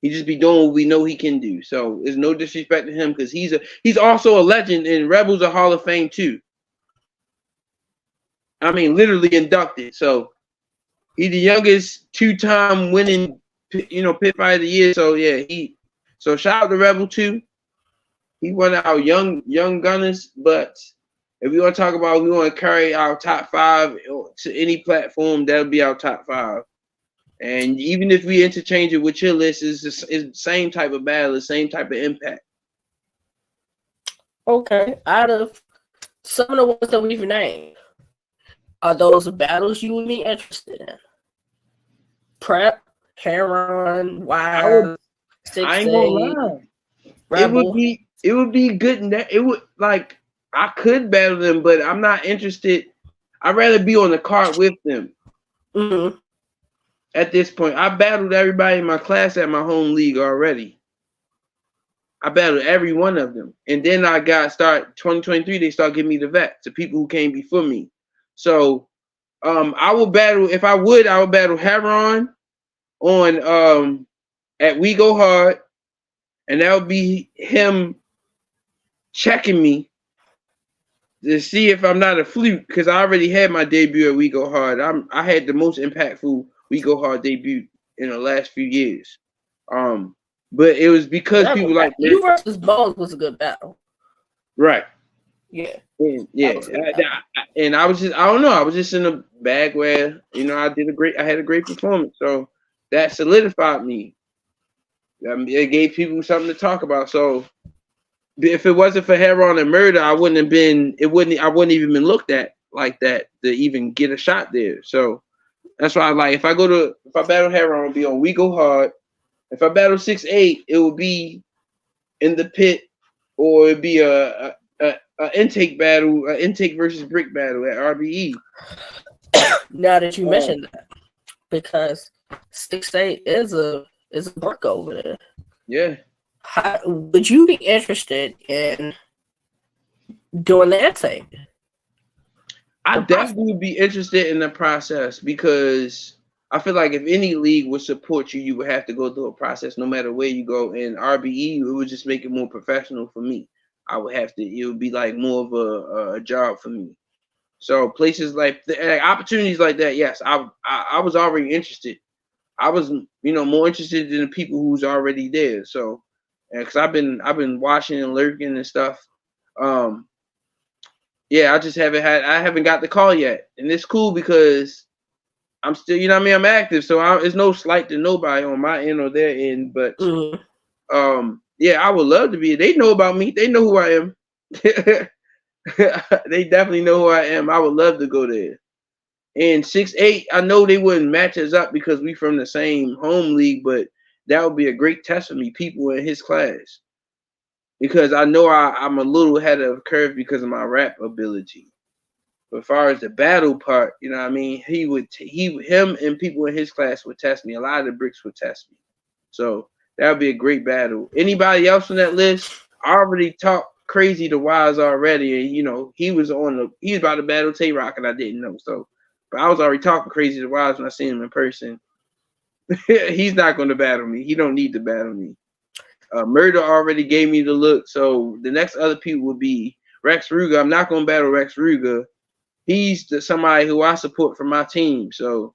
He just be doing what we know he can do. So there's no disrespect to him because he's also a legend and Rebel's a Hall of Fame too. I mean, literally inducted. So he's the youngest 2-time winning, pit fighter of the year. So yeah, so shout out to Rebel too. He one of our young gunners, but if we want to talk about, we want to carry our top 5 to any platform, that'll be our top 5. And even if we interchange it with your list, it's the same type of battle, the same type of impact. Okay, out of some of the ones that we've named, are those battles you would be interested in? Prep, Heron, Wild, 6'8", I ain't gonna lie. Rebel. It would be good. It would like I could battle them, but I'm not interested. I'd rather be on the card with them. Mm-hmm. At this point, I battled everybody in my class at my home league already. I battled every one of them, and then I got start 2023. They start giving me the vets, the people who came before me. So, I will battle if I would. I would battle Heron on at We Go Hard, and that would be him checking me to see if I'm not a fluke, because I already had my debut at We Go Hard. I had the most impactful We Go Hard debut in the last few years. But it was because people like you versus Bones was a good battle. Right. Yeah. And I was just I don't know, I was just in a bag where, I had a great performance. So that solidified me. It gave people something to talk about. So if it wasn't for Heron and Murder, I wouldn't even been looked at like that to even get a shot there. So that's why I like if I battle Heron, it'll be on We Go Hard. If I battle 6'8", it will be in the pit, or it'd be a intake battle, intake versus brick battle at RBE. Now that you mentioned that, because 6'8" is a brick over there. Yeah. Would you be interested in doing the intake? I definitely would be interested in the process, because I feel like if any league would support you, you would have to go through a process no matter where you go. In RBE, it would just make it more professional for me. It would be like more of a job for me. So places like opportunities like that, yes, I was already interested. I was, more interested in the people who's already there. So, because I've been watching and lurking and stuff. Yeah, I haven't got the call yet, and it's cool because I'm still, I'm active, so it's no slight to nobody on my end or their end. But yeah, I would love to be. They know about me. They know who I am. They definitely know who I am. I would love to go there. And 6'8", I know they wouldn't match us up because we from the same home league, but that would be a great test for me. People in his class, because I know I'm a little ahead of the curve because of my rap ability. But as far as the battle part, him and people in his class would test me. A lot of the bricks would test me. So that would be a great battle. Anybody else on that list? I already talked crazy to Wise already, and he was about to battle Tay Rock, and I didn't know. So, but I was already talking crazy to Wise when I seen him in person. He's not going to battle me. He don't need to battle me. Murder already gave me the look. So the next other people would be Rex Ruger. I'm not going to battle Rex Ruger. He's somebody who I support from my team. So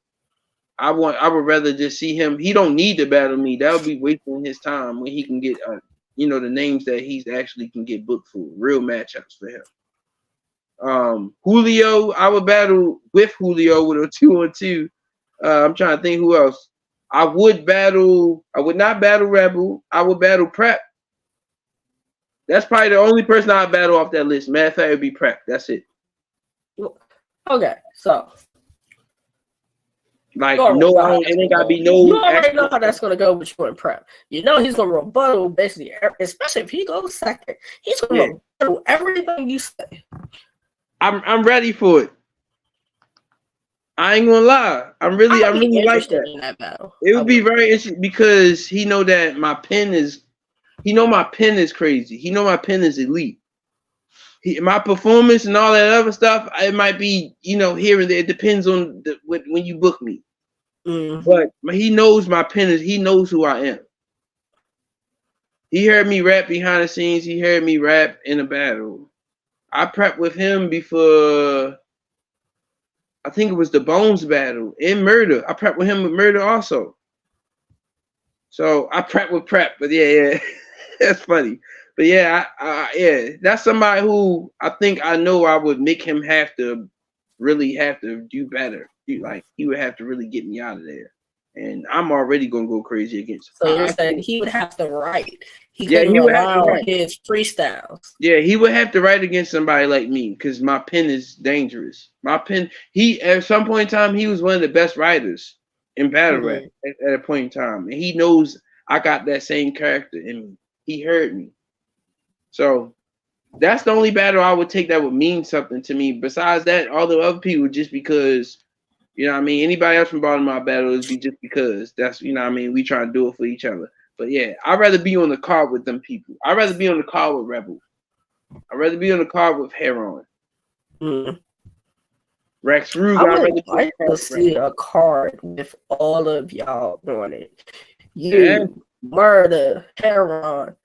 I would rather just see him. He don't need to battle me. That would be wasting his time when he can get, the names that he's actually can get booked for, real matchups for him. Julio, I would battle with Julio with a 2-on-2. I'm trying to think who else. I would not battle Rebel. I would battle Prep. That's probably the only person I'd battle off that list. Matter of fact, it would be Prep. That's it. Okay, so it ain't gotta be no. You already know how that's gonna go with you in Prep. He's gonna rebuttal basically, especially if he goes second. He's gonna rebuttal everything you say. I'm ready for it. I ain't gonna lie. I'm really like that. In that battle. It would be very interesting because he know that my pen is. He know my pen is crazy. He know my pen is elite. My performance and all that other stuff, it might be, here and there. It depends on when you book me. But he knows my pen is. He knows who I am. He heard me rap behind the scenes. He heard me rap in a battle. I prepped with him before. I think it was the Bones battle in Murder. I prepped with him with Murder also. So I prepped with Prep, but yeah, that's funny. But yeah, that's somebody who I think I know I would make him really have to do better. He would have to really get me out of there. And I'm already gonna go crazy against him. So you're saying he would have to write. He would have to write his freestyles. Yeah, he would have to write against somebody like me because my pen is dangerous. My pen, at some point in time, he was one of the best writers in battle rap at a point in time. And he knows I got that same character in me. He heard me. So that's the only battle I would take that would mean something to me. Besides that, all the other people just because, you know what I mean? Anybody else from Baltimore battle is just because that's, you know what I mean? We try to do it for each other. But yeah, I'd rather be on the card with them people. I'd rather be on the card with Rebel. I'd rather be on the card with Heron. Rex Rug, I would like to see a card with all of y'all on it. You, Murder, Heron,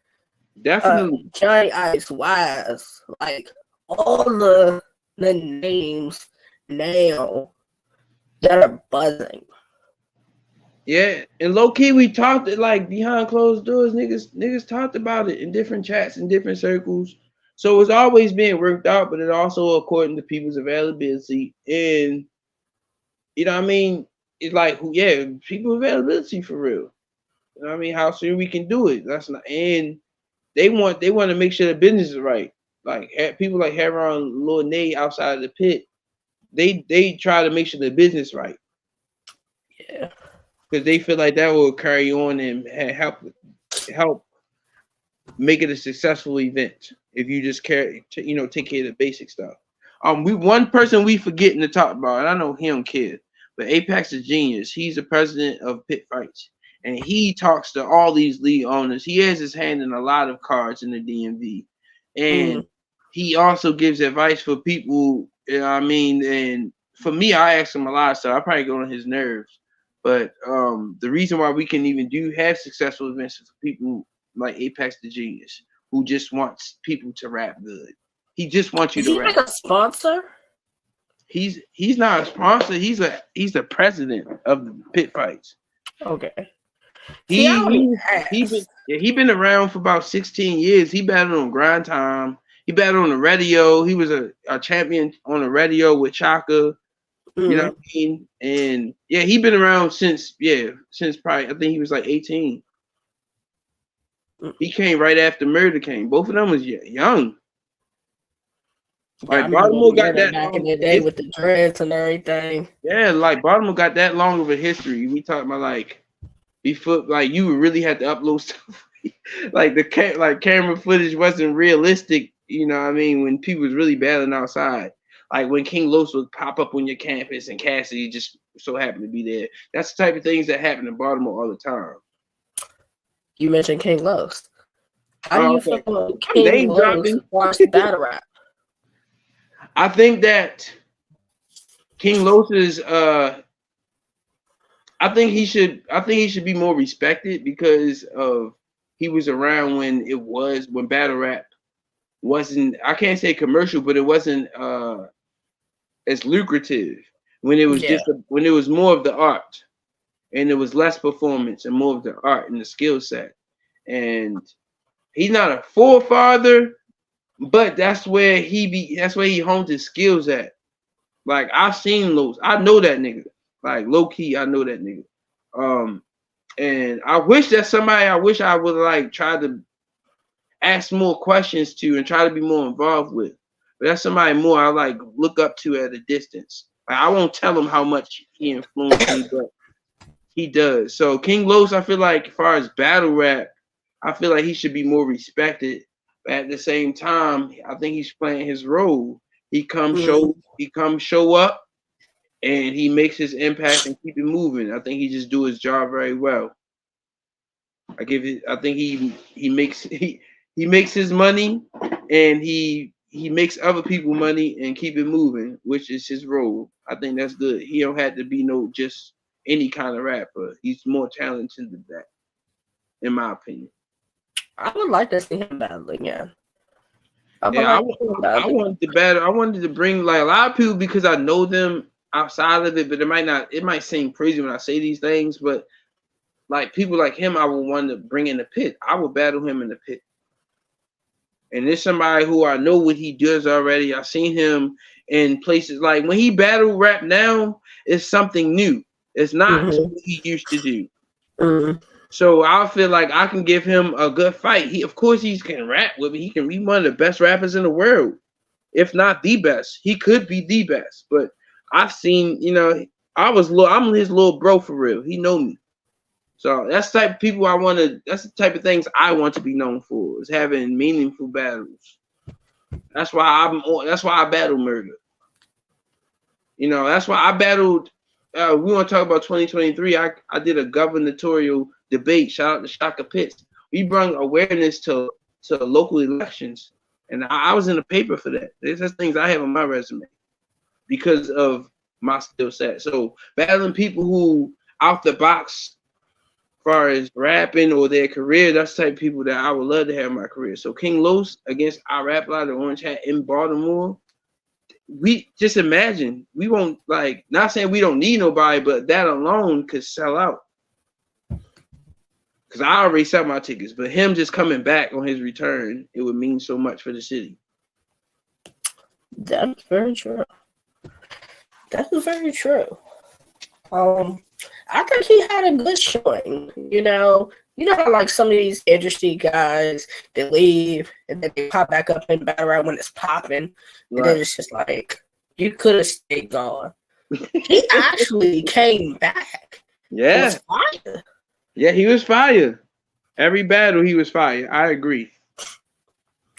definitely, Johnny Ice, Wise, like all the names now that are buzzing. Yeah, and low key we talked it like behind closed doors. Niggas talked about it in different chats in different circles. So it's always being worked out, but it also according to people's availability. And you know what I mean? It's like people availability for real. You know what I mean? How soon we can do it. That's not and they want to make sure the business is right. Like people like Heron, Lil Nate outside of the pit, they try to make sure the business right. Yeah. Because they feel like that will carry on and help make it a successful event if you just take care of the basic stuff. One person we forgetting to talk about, and I know he don't care, but Apex is genius. He's the president of Pit Fights, and he talks to all these league owners. He has his hand in a lot of cards in the DMV, and he also gives advice for people. You know what I mean? And for me, I ask him a lot of stuff. I probably go on his nerves. But the reason why we can even have successful events is for people like Apex the Genius, who just wants people to rap good. He just wants you to rap. Is he like a sponsor? He's not a sponsor. He's the president of the Pit Fights. Okay. He been around for about 16 years. He battled on Grind Time. He battled on the radio. He was a champion on the radio with Chaka. You know what I mean? And yeah, he been around since probably I think he was like 18. He came right after Murder came. Both of them was young. Like Baltimore got that back in the day with the dreads and everything. Yeah, like Baltimore got that long of a history. We talking about like before, like you really had to upload stuff. Like the camera footage wasn't realistic. You know what I mean? When people was really battling outside. Like when King Los would pop up on your campus and Cassidy just so happened to be there. That's the type of things that happen in Baltimore all the time. You mentioned King Los. How do you feel about King Los watch battle rap? I think that King Los is I think he should be more respected because of he was around when battle rap wasn't, I can't say commercial, but it wasn't as lucrative, when it was when it was more of the art and it was less performance and more of the art and the skill set. And he's not a forefather, but that's where he honed his skills at. Like I've seen Los, I know that nigga. Like low key, I know that nigga. And I wish I would like try to ask more questions to and try to be more involved with. But that's somebody more I like look up to at a distance. Like, I won't tell him how much he influenced me, but he does. So King Los, I feel like as far as battle rap, I feel like he should be more respected. But at the same time, I think he's playing his role. He comes show up and he makes his impact and keep it moving. I think he just do his job very well. I think he makes his money and he makes other people money and keep it moving, which is his role. I think that's good. He don't have to be just any kind of rapper. He's more talented than that, in my opinion. I would like to see him battle again. I wanted to battle. I wanted to bring like a lot of people because I know them outside of it, but it might seem crazy when I say these things, but like people like him, I would want to bring in the pit. I would battle him in the pit. And there's somebody who I know what he does already. I've seen him in places like when he battle rap now, it's something new. It's not what he used to do. So I feel like I can give him a good fight. He can rap with me. He can be one of the best rappers in the world, if not the best. He could be the best. But I've seen, I'm his little bro for real. He know me. So that's the type of people I want to. That's the type of things I want to be known for, is having meaningful battles. That's why That's why I battle murder. You know, that's why I battled. We want to talk about 2023. I did a gubernatorial debate. Shout out to Shaka Pitts. We brought awareness to local elections, and I was in the paper for that. There's things I have on my resume because of my skill set. So battling people who out the box, as far as rapping or their career, that's the type of people that I would love to have in my career. So King Los against IrapAlot, the Orange Hat in Baltimore. We just imagine, we won't, like, not saying we don't need nobody, but that alone could sell out. Because I already sell my tickets, but him just coming back on his return, it would mean so much for the city. That's very true. That is very true. I think he had a good showing. You know how like some of these industry guys, they leave and then they pop back up in battle rap when it's popping, and then it's just like, you could have stayed gone. He actually came back. Yeah. He was fire. Yeah, he was fire. Every battle he was fire. I agree.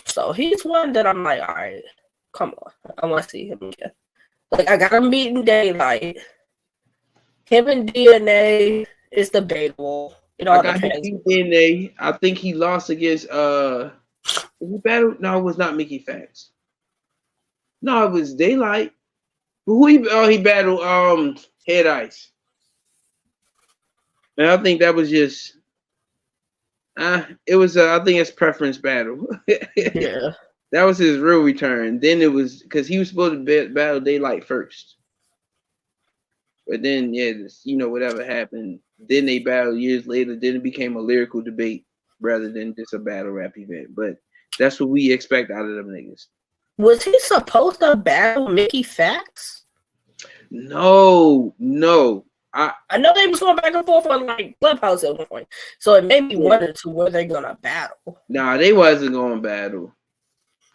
So he's one that I'm like, all right, come on, I want to see him again. Like, I got him beating Daylight. Him and DNA is debatable. It all depends. DNA. I think he lost against he battled. No, it was not Mickey Facts. No, it was Daylight. Who he battled Head Ice. And I think that was just it was I think it's preference battle. Yeah. That was his real return. Then it was because he was supposed to battle Daylight first. But then, yeah, whatever happened. Then they battled years later. Then it became a lyrical debate rather than just a battle rap event. But that's what we expect out of them niggas. Was he supposed to battle Mickey Facts? No. I know they was going back and forth on like Clubhouse at one point. So it made me wonder to where they're gonna battle. Nah, they wasn't gonna battle.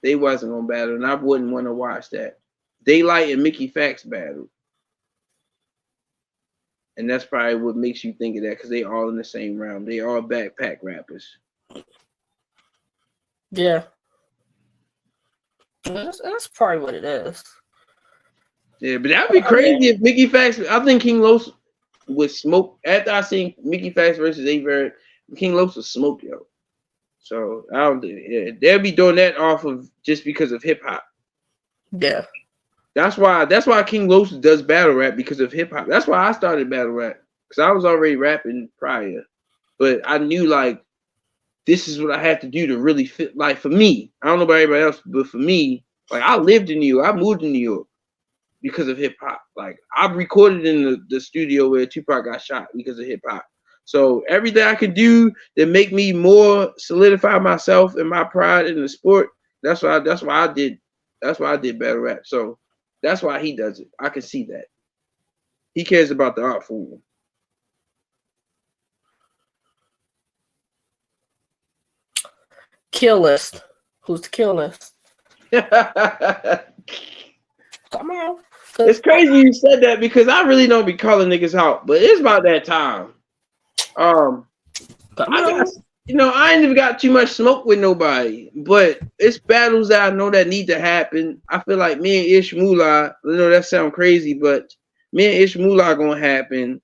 And I wouldn't want to watch that. Daylight and Mickey Facts battle. And that's probably what makes you think of that, because they all in the same round. They all backpack rappers. Yeah. That's probably what it is. Yeah, but that'd be crazy if Mickey Facts. I think King Los would smoke. After I seen Mickey Facts versus Averett, King Los would smoke, yo. So I don't think they'll be doing that off of just because of hip hop. Yeah. That's why King Los does battle rap, because of hip hop. That's why I started battle rap, because I was already rapping prior, but I knew like this is what I had to do to really fit. Like for me, I don't know about everybody else, but for me, like I lived in New York, I moved to New York because of hip hop. Like I've recorded in the studio where Tupac got shot because of hip hop. So everything I could do that make me more solidify myself and my pride in the sport, that's why I did battle rap. So that's why he does it. I can see that. He cares about the art form. Kill list. Who's the kill list? Come on. It's crazy you said that, because I really don't be calling niggas out, but it's about that time. I ain't even got too much smoke with nobody, but it's battles that I know that need to happen. I feel like me and Ish Moolah, I know that sound crazy, but me and Ish Moolah gonna happen.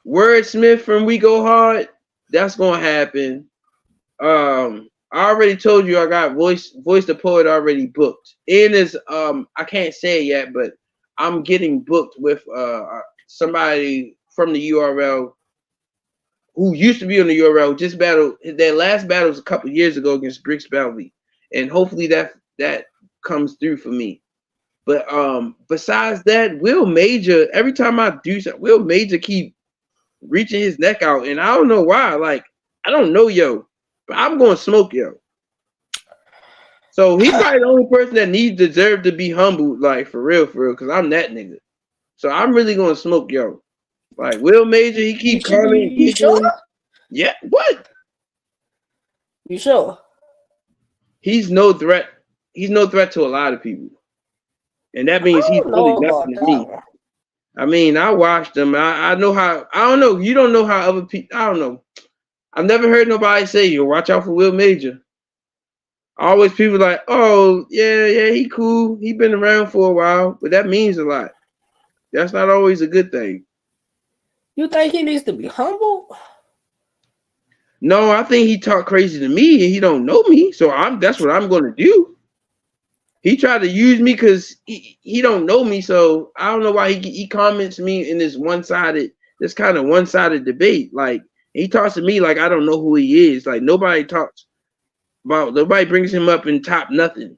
Wordsmith from We Go Hard, that's gonna happen. I already told you I got Voice the Poet already booked. And is I can't say it yet, but I'm getting booked with somebody from the URL who used to be on the URL, just battled. Their last battle was a couple years ago against Bricks Belvy, and hopefully that comes through for me. But besides that, Will Major, every time I do something, Will Major keep reaching his neck out, and I don't know why. Like, I don't know, yo, but I'm going to smoke, yo. So he's probably the only person that deserve to be humbled, like for real, because I'm that nigga. So I'm really going to smoke, yo. Like Will Major, he keep calling. You sure? Yeah. What? You sure? He's no threat. He's no threat to a lot of people, and that means he's really nothing to me. I mean, I watched them. I know how. I don't know. You don't know how other people. I don't know. I've never heard nobody say, "Yo, watch out for Will Major." Always people like, "Oh, yeah, he cool. He been around for a while," but that means a lot. That's not always a good thing. You think he needs to be humble? No, I think he talked crazy to me, and he don't know me. So that's what I'm gonna do. He tried to use me because he don't know me. So I don't know why he comments me in this kind of one-sided debate. Like he talks to me like I don't know who he is. Like nobody brings him up in top nothing.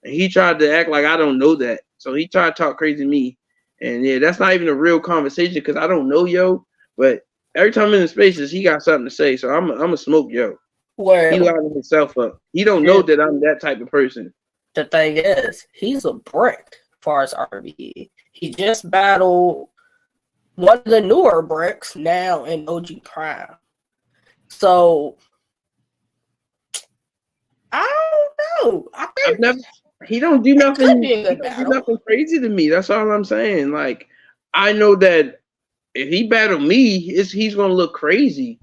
And he tried to act like I don't know that. So he tried to talk crazy to me. And yeah, that's not even a real conversation because I don't know yo. But every time I'm in the spaces, he got something to say. So I'm a smoke yo. Well, He lining himself up. He don't know that I'm that type of person. The thing is, he's a brick as far as RBE. He just battled one of the newer bricks now in OG Prime. So I don't know. I think he don't do nothing. Could be a good He don't do battle. nothing crazy to me. That's all I'm saying. Like I know that if he battle me, he's gonna look crazy.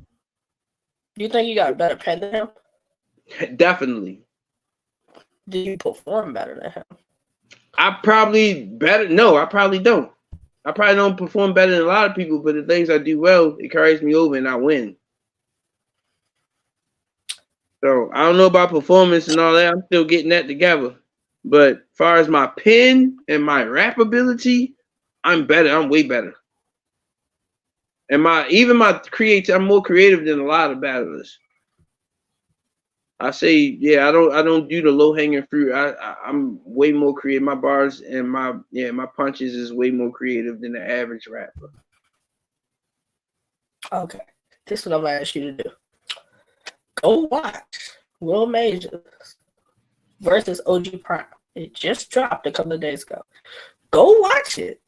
You think you got a better pen than him? Definitely. Do you perform better than him? I probably don't. I probably don't perform better than a lot of people, but the things I do well, it carries me over and I win. So I don't know about performance and all that. I'm still getting that together. But as far as my pen and my rap ability, I'm better. I'm way better. And I'm more creative than a lot of battlers. I say, yeah, I don't do the low hanging fruit. I'm way more creative. My bars and my punches is way more creative than the average rapper. Okay, this is what I'm gonna ask you to do. Go watch Will Major versus OG Prime. It just dropped a couple of days ago. Go watch it.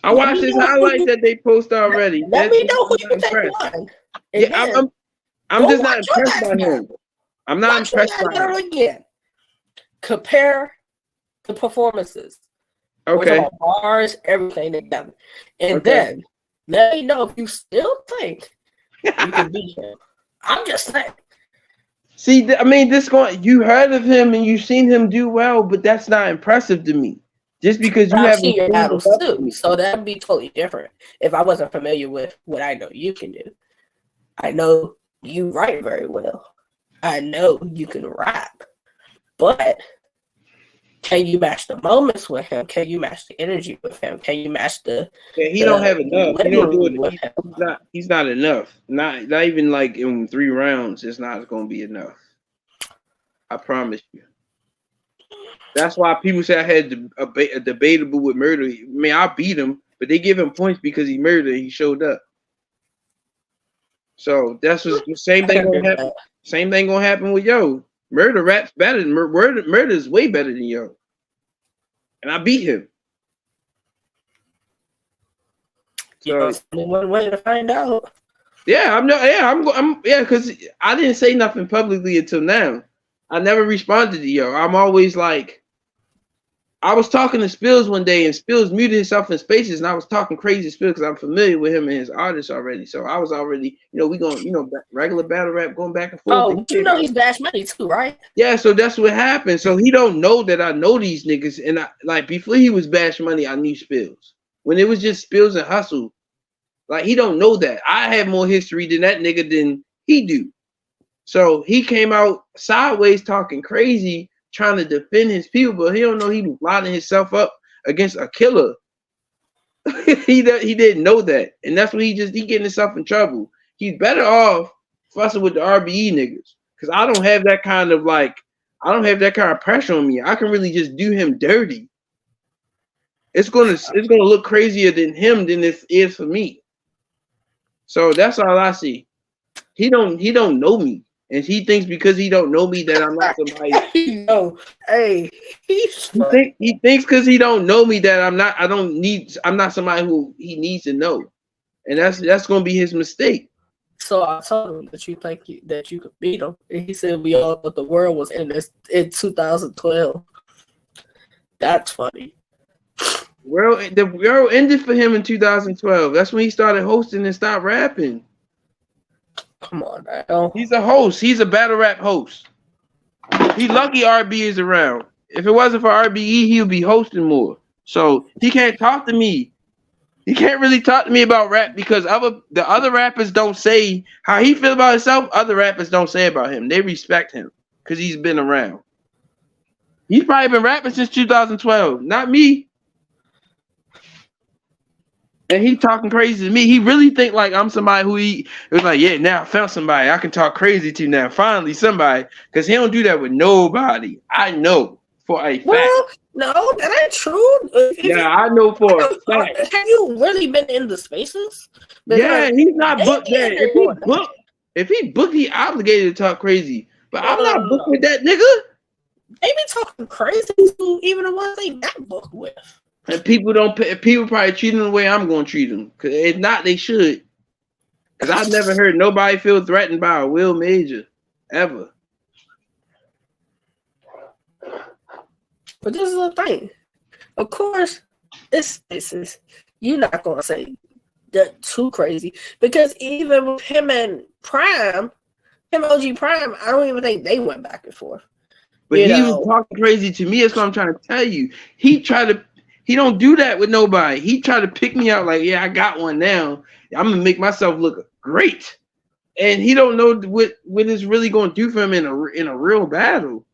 I watched this highlight that they post already. Let me know who you think won. Yeah, I'm just not impressed by him. I'm not impressed by him. Again. Compare the performances. Okay. Bars, everything together. And then let me know if you still think you can beat him. I'm just saying. See, I mean, you heard of him and you've seen him do well, but that's not impressive to me. Just because you haven't seen your battles too, so that'd be totally different. If I wasn't familiar with what I know you can do, I know you write very well. I know you can rap, but can you match the moments with him? Can you match the energy with him? Can you match the? Yeah, he don't have enough. He don't do it. He's not enough. Not even like in 3 rounds. It's not going to be enough. I promise you. That's why people say I had a debatable with murder. I mean, I beat him, but they give him points because he murdered. He showed up. So that's the same thing gonna happen. Same thing gonna happen with yo. Murder rap's better than murder is way better than yo. And I beat him. So one way to find out. Yeah, because I didn't say nothing publicly until now. I never responded to yo. I'm always like, I was talking to Spills one day, and Spills muted himself in spaces, and I was talking crazy to Spills because I'm familiar with him and his artists already. So I was already, we going, regular battle rap going back and forth. Oh, he's Bash Money too, right? Yeah, so that's what happened. So he don't know that I know these niggas, and like before he was Bash Money, I knew Spills. When it was just Spills and Hustle, like he don't know that. I have more history than that nigga than he do. So he came out sideways talking crazy, trying to defend his people, but he don't know he was lining himself up against a killer. he didn't know that, and that's what he getting himself in trouble. He's better off fussing with the RBE niggas because I don't have that kind of pressure on me. I can really just do him dirty. It's gonna look crazier than him than it is for me. So that's all I see. He don't know me. And he thinks because he don't know me that I'm not somebody. He thinks because he don't know me that I'm not somebody who he needs to know, and that's gonna be his mistake. So I told him that you think that you could beat him, and he said we all thought the world was in 2012. That's funny. The world ended for him in 2012. That's when he started hosting and stopped rapping. Come on, now. He's a host. He's a battle rap host. He lucky RB is around. If it wasn't for RBE, he would be hosting more. So he can't talk to me. He can't really talk to me about rap because the other rappers don't say how he feel about himself. Other rappers don't say about him. They respect him because he's been around. He's probably been rapping since 2012. Not me. And he talking crazy to me. He really think like I'm somebody who he was like, yeah, now I found somebody I can talk crazy to now. Finally, somebody. Because he don't do that with nobody. I know for a fact. Well, no, that ain't true. I know for a fact. Have you really been in the spaces? Yeah, he's not booked there. If he booked, he obligated to talk crazy. But I'm not booked with that nigga. They be talking crazy to even the ones they got booked with. And people probably treat them the way I'm going to treat them. Because if not, they should. Because I've never heard nobody feel threatened by a Will Major. Ever. But this is the thing. Of course, this is you're not going to say that too crazy. Because even with him and Prime, him OG Prime, I don't even think they went back and forth. But he was talking crazy to me. That's what I'm trying to tell you. He don't do that with nobody. He tried to pick me out like, yeah, I got one now. I'm gonna make myself look great, and he don't know what it's really gonna do for him in a real battle.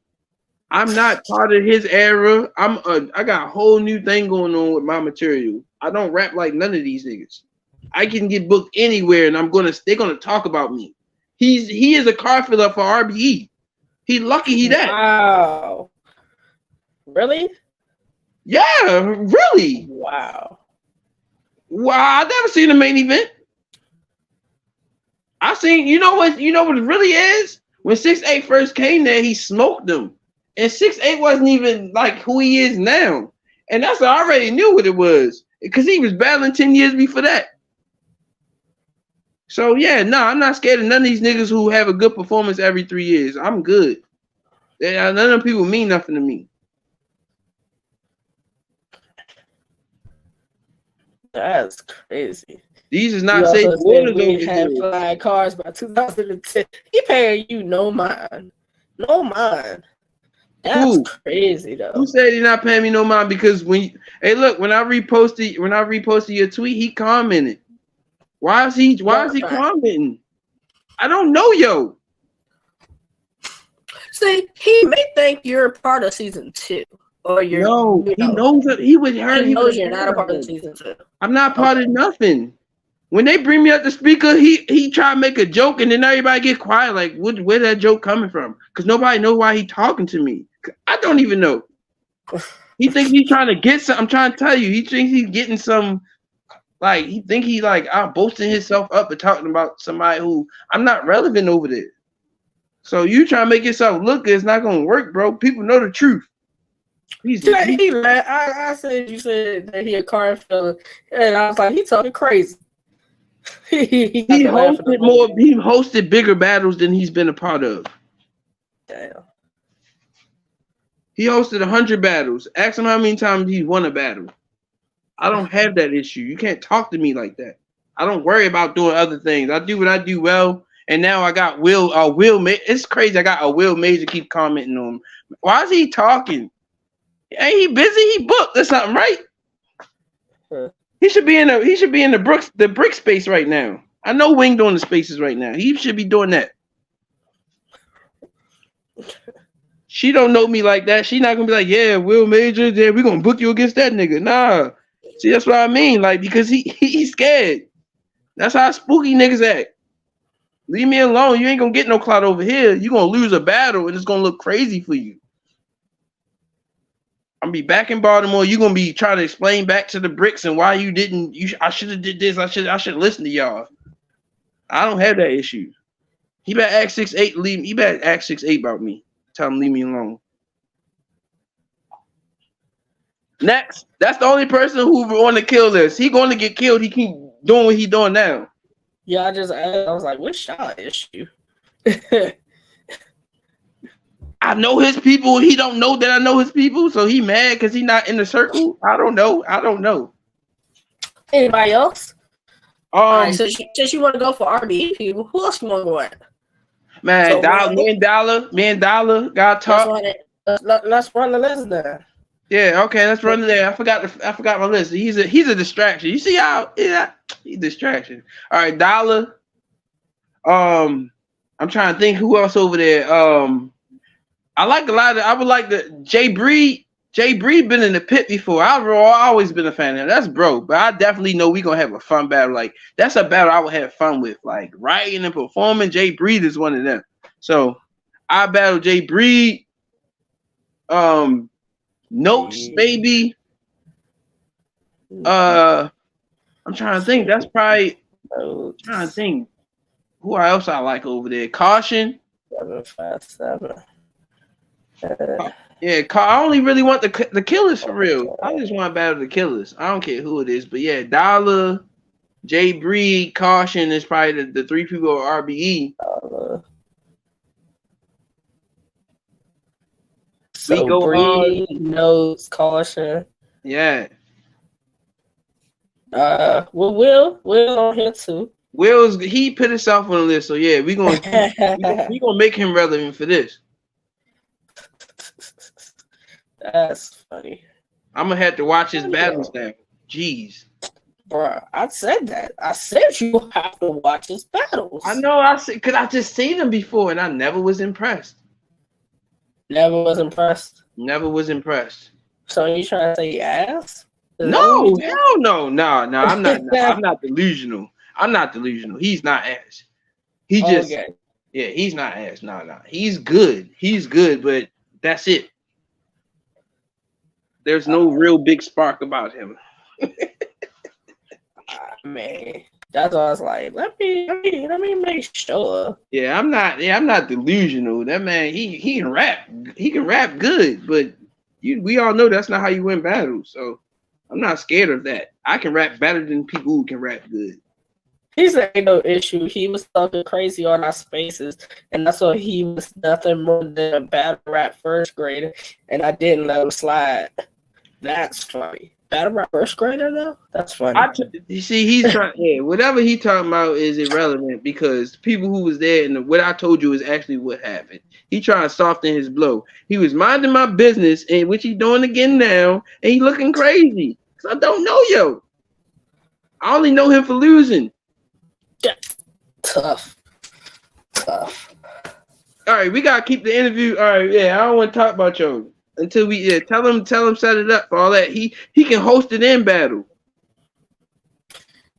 I'm not part of his era. I got a whole new thing going on with my material. I don't rap like none of these niggas. I can get booked anywhere, and they're gonna talk about me. He is a car filler for RBE. He lucky he that. Wow. Really? Yeah, really. Wow. I never seen the main event. I seen, you know what it really is? When 6'8" first came there, he smoked them. And 6'8" wasn't even like who he is now. And I already knew what it was. Because he was battling 10 years before that. So yeah, no, I'm not scared of none of these niggas who have a good performance every 3 years. I'm good. None of them people mean nothing to me. That's crazy. These is not safe waters over here. Flying cars by 2010. He paying you no mind. No mind. That's crazy though. Who said he not paying me no mind? Because when I reposted your tweet, he commented. Why is he commenting? I don't know, yo. See, he may think you're part of season 2. Or you're he knows that he would heard. He knows you're not a part of season 2. I'm not part of nothing. When they bring me up the speaker, he try to make a joke and then everybody get quiet. Like, where that joke coming from? Because nobody knows why he talking to me. I don't even know. He thinks he's trying to get some. I'm trying to tell you, he thinks he's getting some. Like, he think he like out boasting himself up and talking about somebody who I'm not relevant over there. So you trying to make yourself look good, it's not gonna work, bro. People know the truth. I said you said that he a car filler, and I was like, he talking crazy. he hosted bigger battles than he's been a part of. Damn. He hosted 100 battles. Ask him how many times he won a battle. I don't have that issue. You can't talk to me like that. I don't worry about doing other things. I do what I do well. And now I got Will. It's crazy. I got a Will Major keep commenting on him. Why is he talking? Ain't he busy? He booked or something, right? Huh. He should be in the brick space right now. I know Wing doing the spaces right now. He should be doing that. She don't know me like that. She not gonna be like, yeah, Will Major, yeah, we gonna book you against that nigga. Nah. See, that's what I mean. Like, because he's scared. That's how spooky niggas act. Leave me alone. You ain't gonna get no clout over here. You gonna lose a battle and it's gonna look crazy for you. I'm gonna be back in Baltimore. You're gonna be trying to explain back to the bricks and why you didn't. I should have did this. I should listen to y'all. I don't have that issue. He better act 6'8". Leave. He better act 6'8" about me. Tell him leave me alone. Next, that's the only person who on the kill list. He going to get killed. He keep doing what he doing now. Yeah, I was like, what's y'all issue? I know his people. He don't know that I know his people, so he mad because he not in the circle. I don't know. Anybody else? All right, so since you want to go for RBE people, who else you want to go at? Man, so, me and Dollar got talk. Let's run the list then. Yeah, okay, let's run it there. I forgot my list. He's a distraction. You see how he's a distraction. All right, Dollar. I'm trying to think who else over there. I would like the Jay Breed. Jay Breed been in the pit before. I've always been a fan of him. That's bro, but I definitely know we gonna have a fun battle. Like that's a battle I would have fun with. Like writing and performing. Jay Breed is one of them. So I battle Jay Breed. Notes maybe. I'm trying to think. That's probably. I'm trying to think. Who else I like over there? Caution. 757. Yeah, I only really want the killers for real. I just want to battle the killers. I don't care who it is, but yeah, Dollar, Jay Breed, Caution is probably the three people at RBE. So we go Breed, Notes, Caution. Yeah. Will on here too. He put himself on the list, so yeah, we gonna make him relevant for this. That's funny. I'm gonna have to watch his battles now. Jeez. Bro, I said that. I said you have to watch his battles. I know. I said because I just seen him before and I never was impressed. Never was impressed. Never was impressed. So you trying to say ass? No, hell no, no. I'm not. I'm not delusional. I'm not delusional. He's not ass. He just, yeah, he's not ass. No. He's good. He's good, but that's it. There's no real big spark about him. Man, that's why I was like, let me make sure. Yeah, I'm not delusional. That man, he can rap. He can rap good, but we all know that's not how you win battles. So I'm not scared of that. I can rap better than people who can rap good. He said ain't no issue. He was talking crazy on our spaces, and that's why he was nothing more than a battle rap first grader, and I didn't let him slide. That's funny. Battle rap first grader though? That's funny. You see, he's trying. Yeah, whatever he talking about is irrelevant because people who was there and what I told you is actually what happened. He trying to soften his blow. He was minding my business, and which he doing again now, and he looking crazy. Cause I don't know yo. I only know him for losing. Tough. All right, we gotta keep the interview. All right, yeah, I don't want to talk about yo until we tell him set it up for all that. He can host it in battle.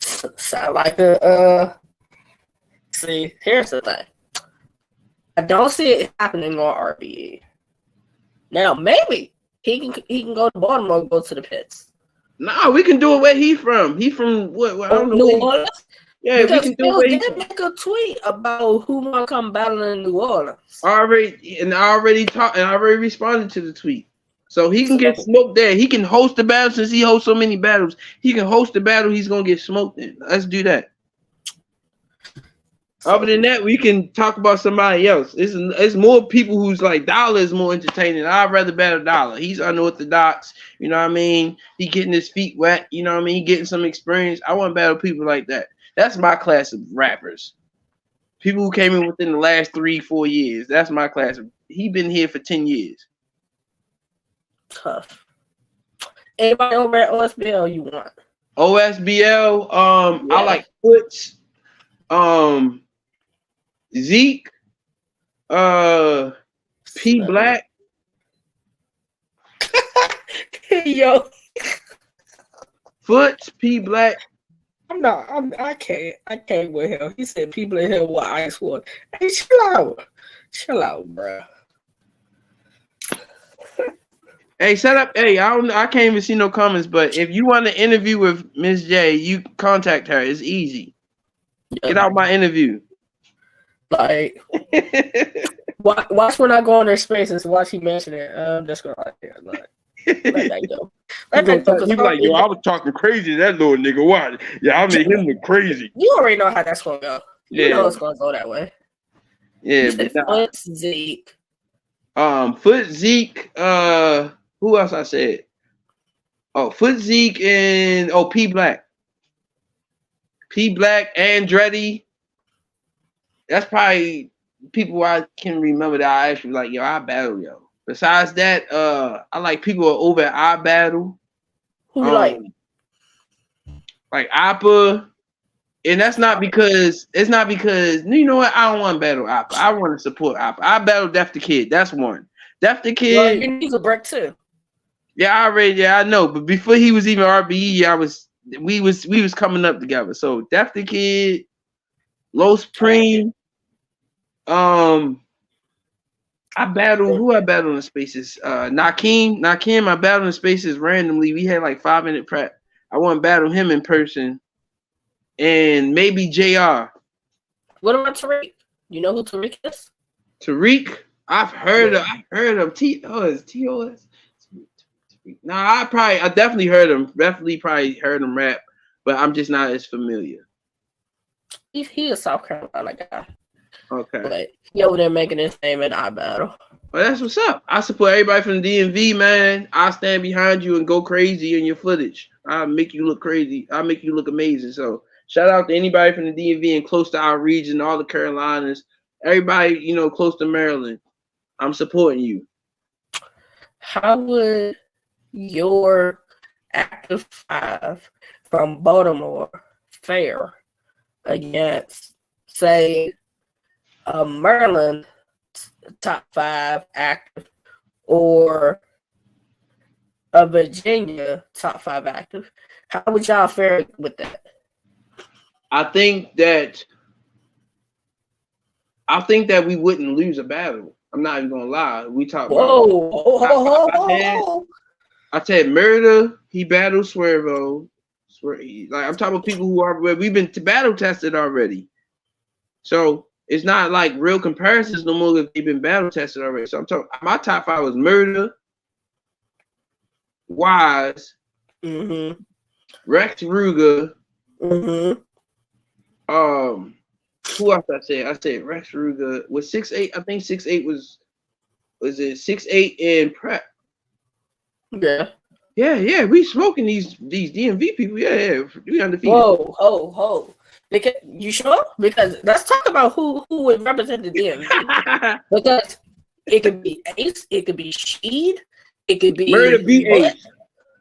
Sound like a see, here's the thing. I don't see it happening on RBE. Now maybe he can go to Baltimore and go to the pits. No, we can do it where he from. He from what I don't know. New Orleans? Yeah, because we can do it. They make a tweet about who want to come battle in New Orleans. I already responded to the tweet. So he can get smoked there. He can host the battle since he hosts so many battles. He can host the battle he's gonna get smoked in. Let's do that. Other than that, we can talk about somebody else. It's more people who's like Dollar is more entertaining. I'd rather battle Dollar. He's unorthodox. You know what I mean? He getting his feet wet. You know what I mean? He getting some experience. I want to battle people like that. That's my class of rappers. People who came in within the last 3-4 years. That's my class. He been here for 10 years. Tough. Anybody over at OSBL you want? OSBL, yeah. I like Foots, Zeke, P Black. Yo. Foots, P Black. I can't with him. He said people in here with ice water. Hey, chill out, bro. Hey, set up. Hey, I can't even see no comments. But if you want to interview with Miss J, you contact her. It's easy. Yeah. Get out my interview. Like, watch when I go on their spaces. Watch he mention it. I'm just gonna let that go. He like, yo, I was talking crazy to that little nigga. What? Yeah, I made him look crazy. You already know how that's gonna go. You know it's gonna go that way. Yeah, but Zeke. Foot Zeke. Who else I said? Oh, Foot Zeke and P Black. P Black, Andretti. That's probably people I can remember that I actually like. Yo, I battle yo. Besides that, I like people over at I battle. Who you like Appa. And that's not because you know what, I don't want to battle Appa. I want to support Appa. I battle Def the Kid. That's one. Def the Kid. Well, you need a break too. Yeah, I know. But before he was even RBE, we was coming up together. So Def the Kid, Los Supreme. I battled who I battled in spaces. Nakeem, I battled in spaces randomly. We had like 5-minute prep. I want to battle him in person. And maybe JR. What about Tariq? You know who Tariq is? Tariq? I've heard of TOS. Nah, I definitely heard him. Probably heard him rap, but I'm just not as familiar. He a South Carolina guy. Okay. But he over there making his name in our battle. Well, that's what's up. I support everybody from the DMV, man. I'll stand behind you and go crazy in your footage. I'll make you look crazy. I'll make you look amazing. So shout out to anybody from the DMV and close to our region, all the Carolinas, everybody, close to Maryland. I'm supporting you. How would your active 5 from Baltimore fare against, say, a Maryland top 5 active or a Virginia top 5 active? How would y'all fare with that? I think that we wouldn't lose a battle. I'm not even gonna lie. We talk about. I said Murder. He battled Swervo. I'm talking about people we've been battle tested already. So it's not like real comparisons no more if they've been battle tested already. So I'm talking. My top 5 was Murder, Wise, Rex Ruger. Who else I said? I said Rex Ruger was 6'8". I think 6'8" was it 6'8" and Prep. Yeah. We smoking these DMV people. Yeah. We undefeated. Whoa. Because you sure? Because let's talk about who would represent the DMV. Because it could be Ace, it could be Sheed, it could be Murder beat Ace.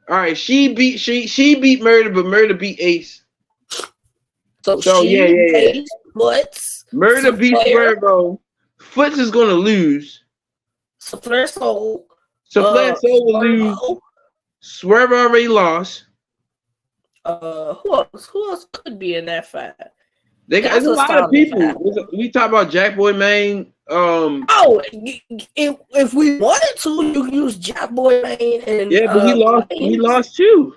All right, she beat Murder, but Murder beat Ace. So yeah. Ace, Foots, Murder beat Swervo. Foots is gonna lose. Souffleur Soul will lose. Swerve already lost. Who else could be in that fight? There's a lot of people. We talk about Jack Boy Maine. If we wanted to, you can use Jack Boy Maine and but he lost. He lost too.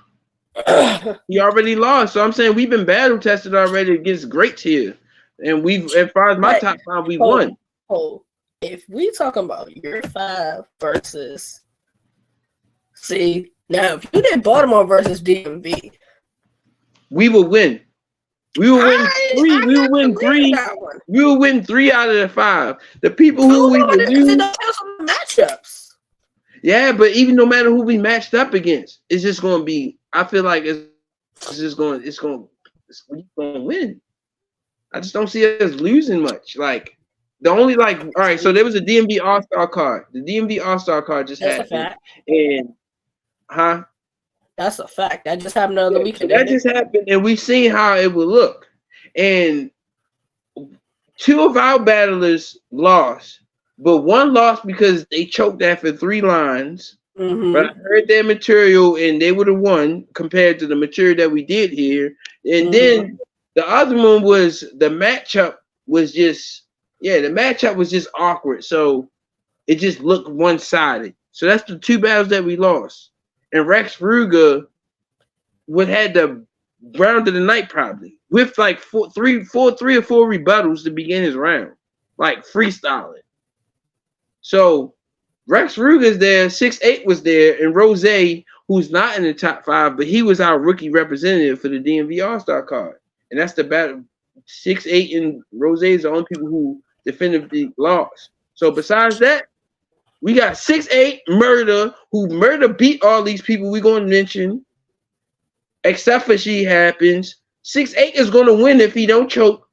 He already lost. So I'm saying we've been battle tested already against greats here, and as far as my top 5, we won. If we talking about your 5 versus, see now, if you did Baltimore versus DMV, we will win. We will win 3. We will win 3. We will win 3 out of the 5. The people who we would lose matchups. Yeah, but even no matter who we matched up against, it's just going to be. I feel like it's going to win. I just don't see us losing much. Like the only all right. So there was a DMV All-Star card. The DMV All-Star card just happened, That's a fact. That just happened the other weekend. That just happened, and we've seen how it will look. And 2 of our battlers lost, but 1 lost because they choked after 3 lines. But I heard their material, and they would have won compared to the material that we did here. And then the other one was the matchup was just awkward. So it just looked one-sided. So that's the 2 battles that we lost. And Rex Ruger would had the round of the night probably with like 3 or 4 rebuttals to begin his round, like freestyling. So Rex Ruger's there, 6'8" was there, and Rose, who's not in the top 5, but he was our rookie representative for the DMV All-Star card. And that's the battle. 6'8" and Rose is the only people who definitively lost. So besides that, We got 6'8" Murder, who Murder beat all these people we're going to mention, except for She Happens. 6'8" is going to win if he don't choke.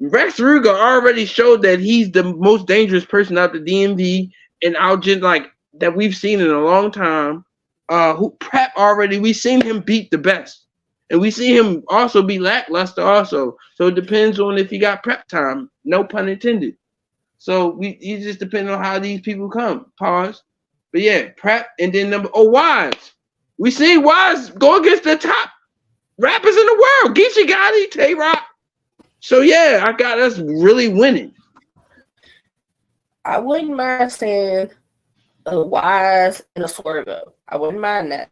Rex Ruger already showed that he's the most dangerous person out the DMV and out just like that we've seen in a long time. Who Prep already, we seen him beat the best. And we see him also be lackluster also. So it depends on if he got prep time. No pun intended. So it just depends on how these people come. Pause. But yeah, Prep and then Wise. We see Wise go against the top rappers in the world. Geechee Gotti, Tay Rock. So yeah, I got us really winning. I wouldn't mind saying a Wise and a Swervo. I wouldn't mind that.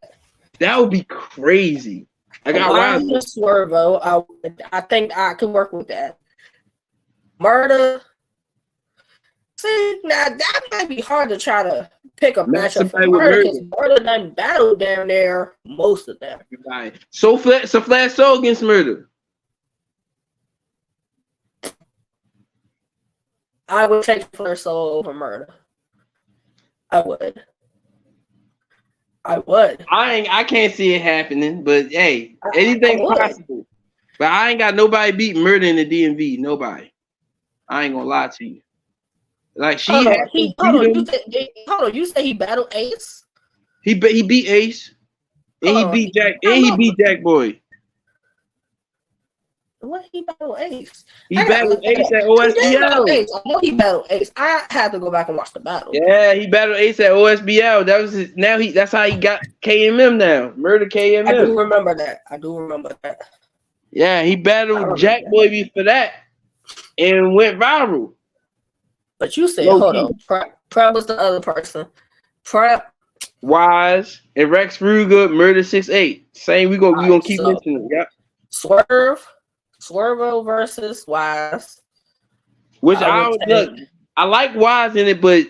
That would be crazy. I got Wise and Swervo. I think I can work with that. Murder. See, now that might be hard to try to pick a matchup for Murder because Murder done battle down there most of them. So Flash Soul against Murder. I would take Flash Soul over Murder. I would. I can't see it happening, but hey, anything's possible. But I ain't got nobody beat Murder in the DMV. Nobody. I ain't gonna lie to you. Like hold on. You say he battled Ace? He beat Ace, and he beat Jack, and he beat Jack Boy. What he battled Ace? He battled Ace at OSBL. I know he battled Ace. I had to go back and watch the battle. Yeah, he battled Ace at OSBL. That was his. Now that's how he got KMM now. Murder KMM. I do remember that. Yeah, he battled Jack Boy for that, and went viral. But you said, hold on. Prep was the other person. Prep, Wise, and Rex Ruger, Murder 6'8". Same. We gonna keep mentioning them. Yep. Swervo versus Wise. Which I like Wise in it, but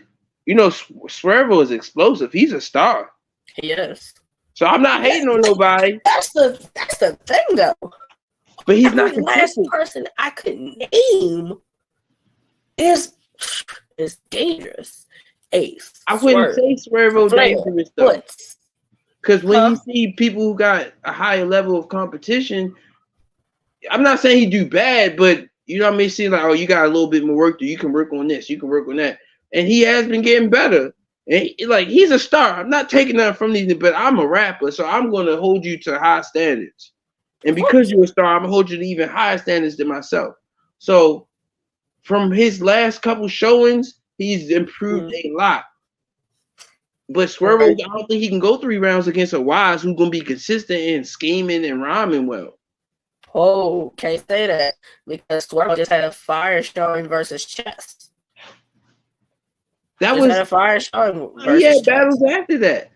you know Swervo is explosive. He's a star. He is. So I'm not hating on nobody. That's the thing though. But he's not the last person I could name is dangerous. Ace. I wouldn't say Swervo dangerous though. Because when you see people who got a higher level of competition, I'm not saying he do bad, but you know what I mean? See, like, oh, you got a little bit more work to do. You can work on this. You can work on that. And he has been getting better. And he's a star. I'm not taking that from these, but I'm a rapper, so I'm going to hold you to high standards. And because you're a star, I'm going to hold you to even higher standards than myself. So from his last couple showings, he's improved a lot. But Swervo, I don't think he can go 3 rounds against a Wise who's going to be consistent and scheming and rhyming well. Oh, can't say that because Swervo just had a fire showing versus Chess. That was a fire showing. He had battles after that.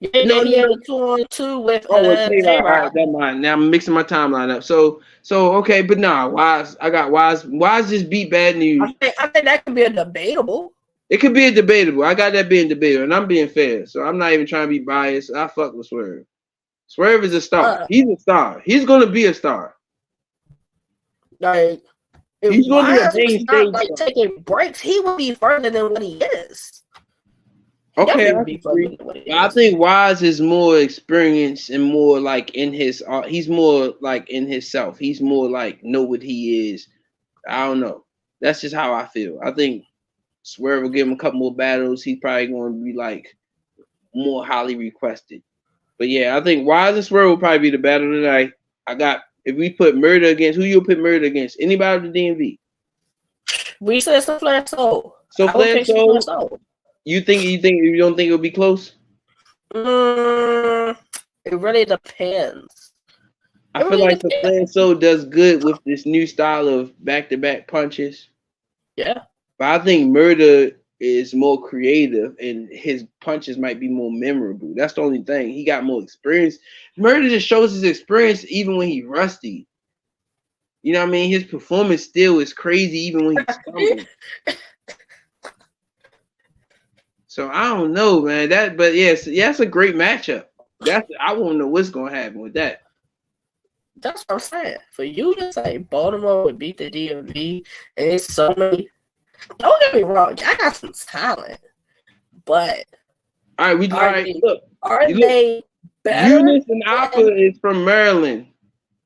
Yeah, he had a 2-on-2 with Tay-Rock. Now I'm mixing my timeline up. So okay, but nah, Wise. I got Wise. Wise just beat Bad News. I think that could be a debatable. It could be a debatable. I got that being debatable, and I'm being fair. So I'm not even trying to be biased. I fuck with Swerve. Swerve is a star. He's a star. He's gonna be a star. Like he's gonna be a main stage. Like taking breaks, he would be further than what he is. Okay, I think Wise is more experienced and more like in his. He's more like in himself. He's more like know what he is. I don't know. That's just how I feel. I think Swerve will give him a couple more battles. He's probably going to be like more highly requested. But yeah, I think Wise and Swerve will probably be the battle tonight. I got if we put Murder against who you'll put Murder against anybody at the DMV. We said some Flash Soul. So Flash Soul. You don't think it'll be close? It really depends. I feel like the Flash Soul does good with this new style of back-to-back punches. Yeah. But I think Murder is more creative and his punches might be more memorable. That's the only thing. He got more experience. Murder just shows his experience even when he's rusty. You know what I mean? His performance still is crazy even when he's stumbling. So I don't know, man. That's a great matchup. I won't know what's gonna happen with that. That's what I'm saying. For you to say Baltimore would beat the DMV, and it's so many. Don't get me wrong, I got some talent. But All right, all right. Look, they better? Eunice and Appa is from Maryland.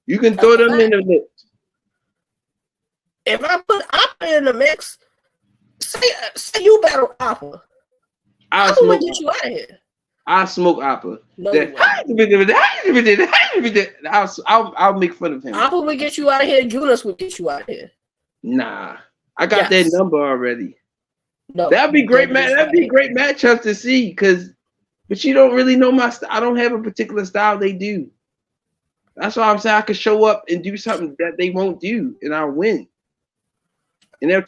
You can throw them in the mix. If I put Appa in the mix, say you battle Appa. Appa will get you out of here. I'll smoke Appa. No, I'll make fun of him. Appa will get you out of here. Eunice will get you out of here. Nah, I got that number already. No, that'd be great, man. That'd be great matchup to see. But you don't really know my style. I don't have a particular style they do. That's why I'm saying I could show up and do something that they won't do, and I'll win. And they'll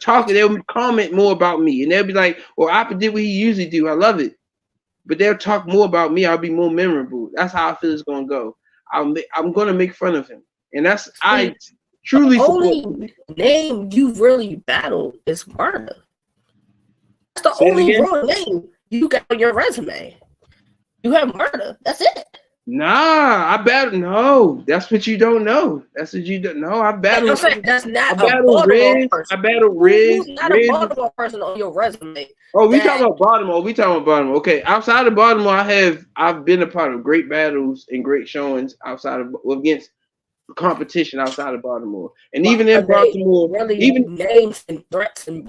comment more about me, and they'll be like, "Well, Appa did what he usually do. I love it." But they'll talk more about me. I'll be more memorable. That's how I feel it's gonna go. I'm gonna make fun of him, and I truly the only name you really battled is Murder. That's the only real name you got on your resume. You have Murder. That's it. Nah, I battled. No, that's what you don't know. That's what you don't know. I battled. I'm saying that's not a Baltimore person. I battled Riz. Who's not a Baltimore person on your resume? Oh, we talking about Baltimore. Okay, outside of Baltimore, I've been a part of great battles and great showings against competition outside of Baltimore, and even in Baltimore, even names and threats in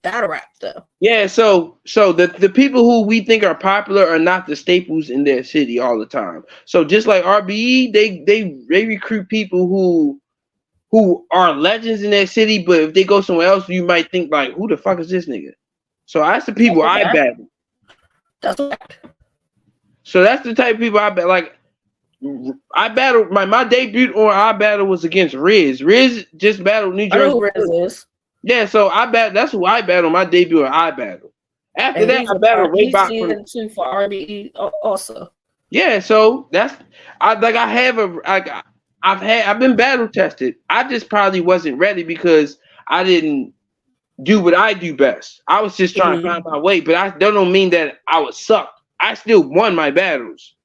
battle rap though. Yeah, so the people who we think are popular are not the staples in their city all the time. So just like RBE, they recruit people who are legends in their city, but if they go somewhere else, you might think like, who the fuck is this nigga? So that's the people I battle. That's right. So that's the type of people I battle. Like I battled my debut on I battle was against Riz. Riz just battled New Jersey. I know who Riz is. Yeah, so that's who I battled my debut on I battle. After that, I battled Ray Bach for RBE also. Yeah, so I've been battle tested. I just probably wasn't ready because I didn't do what I do best. I was just trying to find my way, but that don't mean that I was sucked. I still won my battles.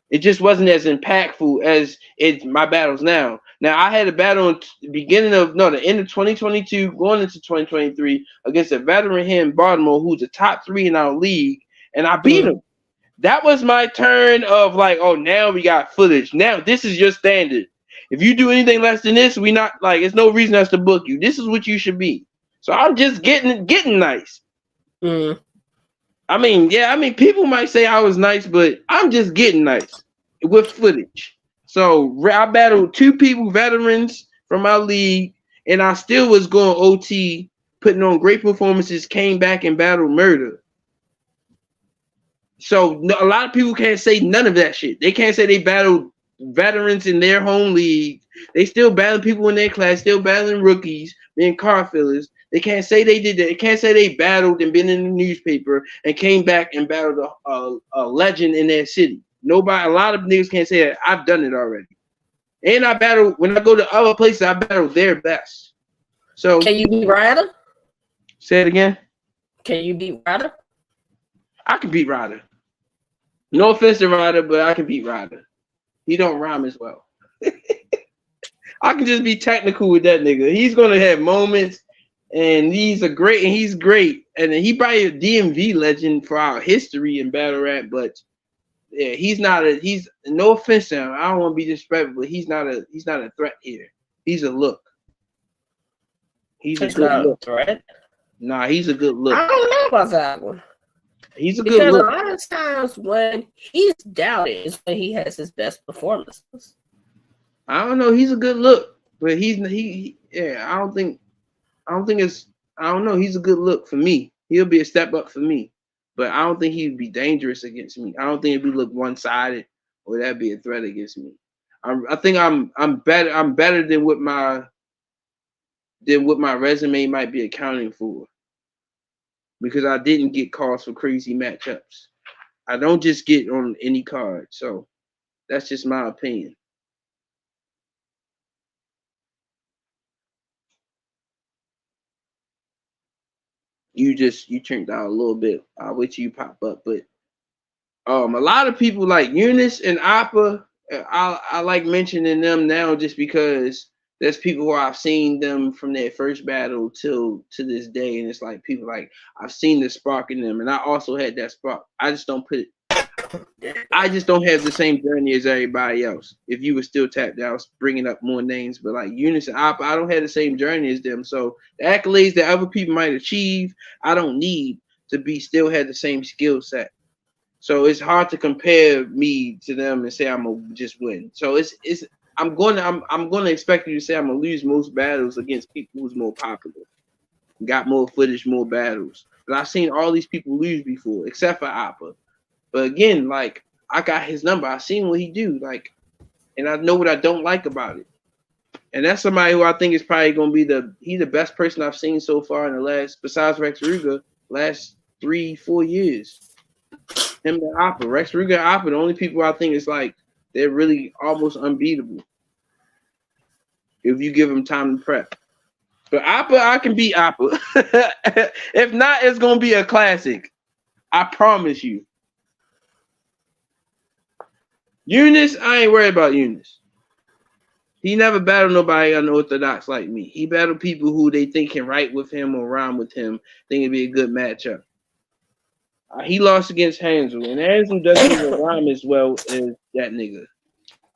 It just wasn't as impactful as my battles now. Now I had a battle in the end of 2022, going into 2023 against a veteran here in Baltimore who's a top 3 in our league, and I beat him. That was my turn of like, oh, now we got footage. Now this is your standard. If you do anything less than this, we not like. It's no reason us to book you. This is what you should be. So I'm just getting nice. I mean, people might say I was nice, but I'm just getting nice with footage. So I battled 2 people, veterans from my league, and I still was going OT, putting on great performances, came back and battled Murder. So a lot of people can't say none of that shit. They can't say they battled veterans in their home league. They still battling people in their class, still battling rookies, being car fillers. They can't say they did that. They can't say they battled and been in the newspaper and came back and battled a legend in their city. A lot of niggas can't say that. I've done it already. And I battle when I go to other places, I battle their best. So can you beat Ryder? Say it again. Can you beat Ryder? I can beat Ryder. No offense to Ryder, but I can beat Ryder. He don't rhyme as well. I can just be technical with that nigga. He's gonna have moments. And he's great. And he probably a DMV legend for our history in battle rap, but yeah, he's no offense to him. I don't want to be disrespectful, but he's not a threat here. He's a look. He's a good look. Threat? Nah, he's a good look. I don't know about that one. He's a good look. A lot of times when he's doubted is when he has his best performances. I don't know. He's a good look, but I don't know. He's a good look for me. He'll be a step up for me, but I don't think he'd be dangerous against me. I don't think it'd be look one-sided or that'd be a threat against me. I think I'm better. I'm better than what my resume might be accounting for, because I didn't get calls for crazy matchups. I don't just get on any card. So that's just my opinion. You turned out a little bit. I'll wait till you pop up. But a lot of people like Eunice and Appa. I like mentioning them now just because there's people who I've seen them from their first battle to this day, and it's like people like I've seen the spark in them, and I also had that spark. I just don't have the same journey as everybody else. If you were still tapped out, bringing up more names, but like Eunice and Appa, I don't have the same journey as them. So the accolades that other people might achieve, I don't need to be still have the same skill set. So it's hard to compare me to them and say I'm gonna just win. So I'm gonna expect you to say I'm gonna lose most battles against people who's more popular, got more footage, more battles. But I've seen all these people lose before, except for Appa. But again, like I got his number. I seen what he do, like, and I know what I don't like about it. And that's somebody who I think is probably gonna be the best person I've seen so far in the last, besides Rex Ruger, last 3-4 years. Him and Appa, Rex Ruger and Appa, the only people I think is like they're really almost unbeatable if you give them time to prep. But Appa, I can beat Appa. If not, it's gonna be a classic. I promise you. Eunice, I ain't worried about Eunice. He never battled nobody unorthodox like me. He battled people who they think can write with him or rhyme with him. Think it'd be a good matchup. He lost against Hansel, and Hansel doesn't even rhyme as well as that nigga.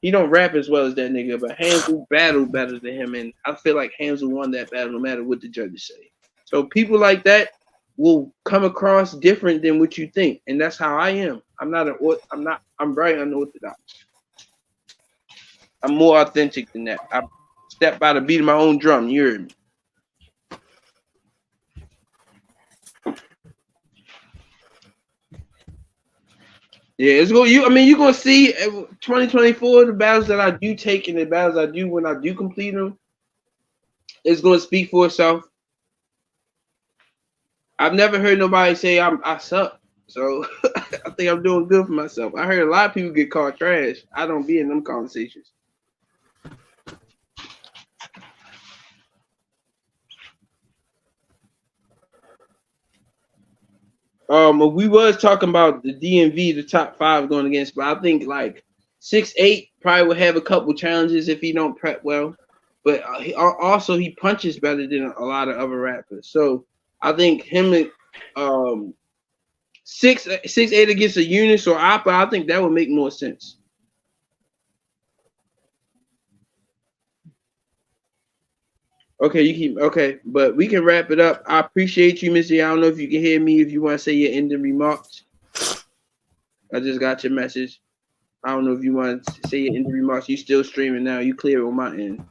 He don't rap as well as that nigga, but Hansel battled better than him, and I feel like Hansel won that battle no matter what the judges say. So people like that will come across different than what you think, and that's how I am. I'm very unorthodox. I'm more authentic than that. I step by the beat of my own drum. You heard me. Yeah, it's going. You're gonna see 2024 the battles that I do take and the battles I do when I do complete them. It's gonna speak for itself. I've never heard nobody say I suck, so I think I'm doing good for myself. I heard a lot of people get called trash. I don't be in them conversations. We was talking about the DMV, the top 5 going against, but I think like 6'8" probably would have a couple challenges if he don't prep well. But he punches better than a lot of other rappers. So I think him 6'8" against a Eunice or Appa, I think that would make more sense. Okay, but we can wrap it up. I appreciate you, Missy. I don't know if you can hear me. If you want to say your ending remarks, I just got your message. I don't know if you want to say your ending remarks. You still streaming now? You clear on my end?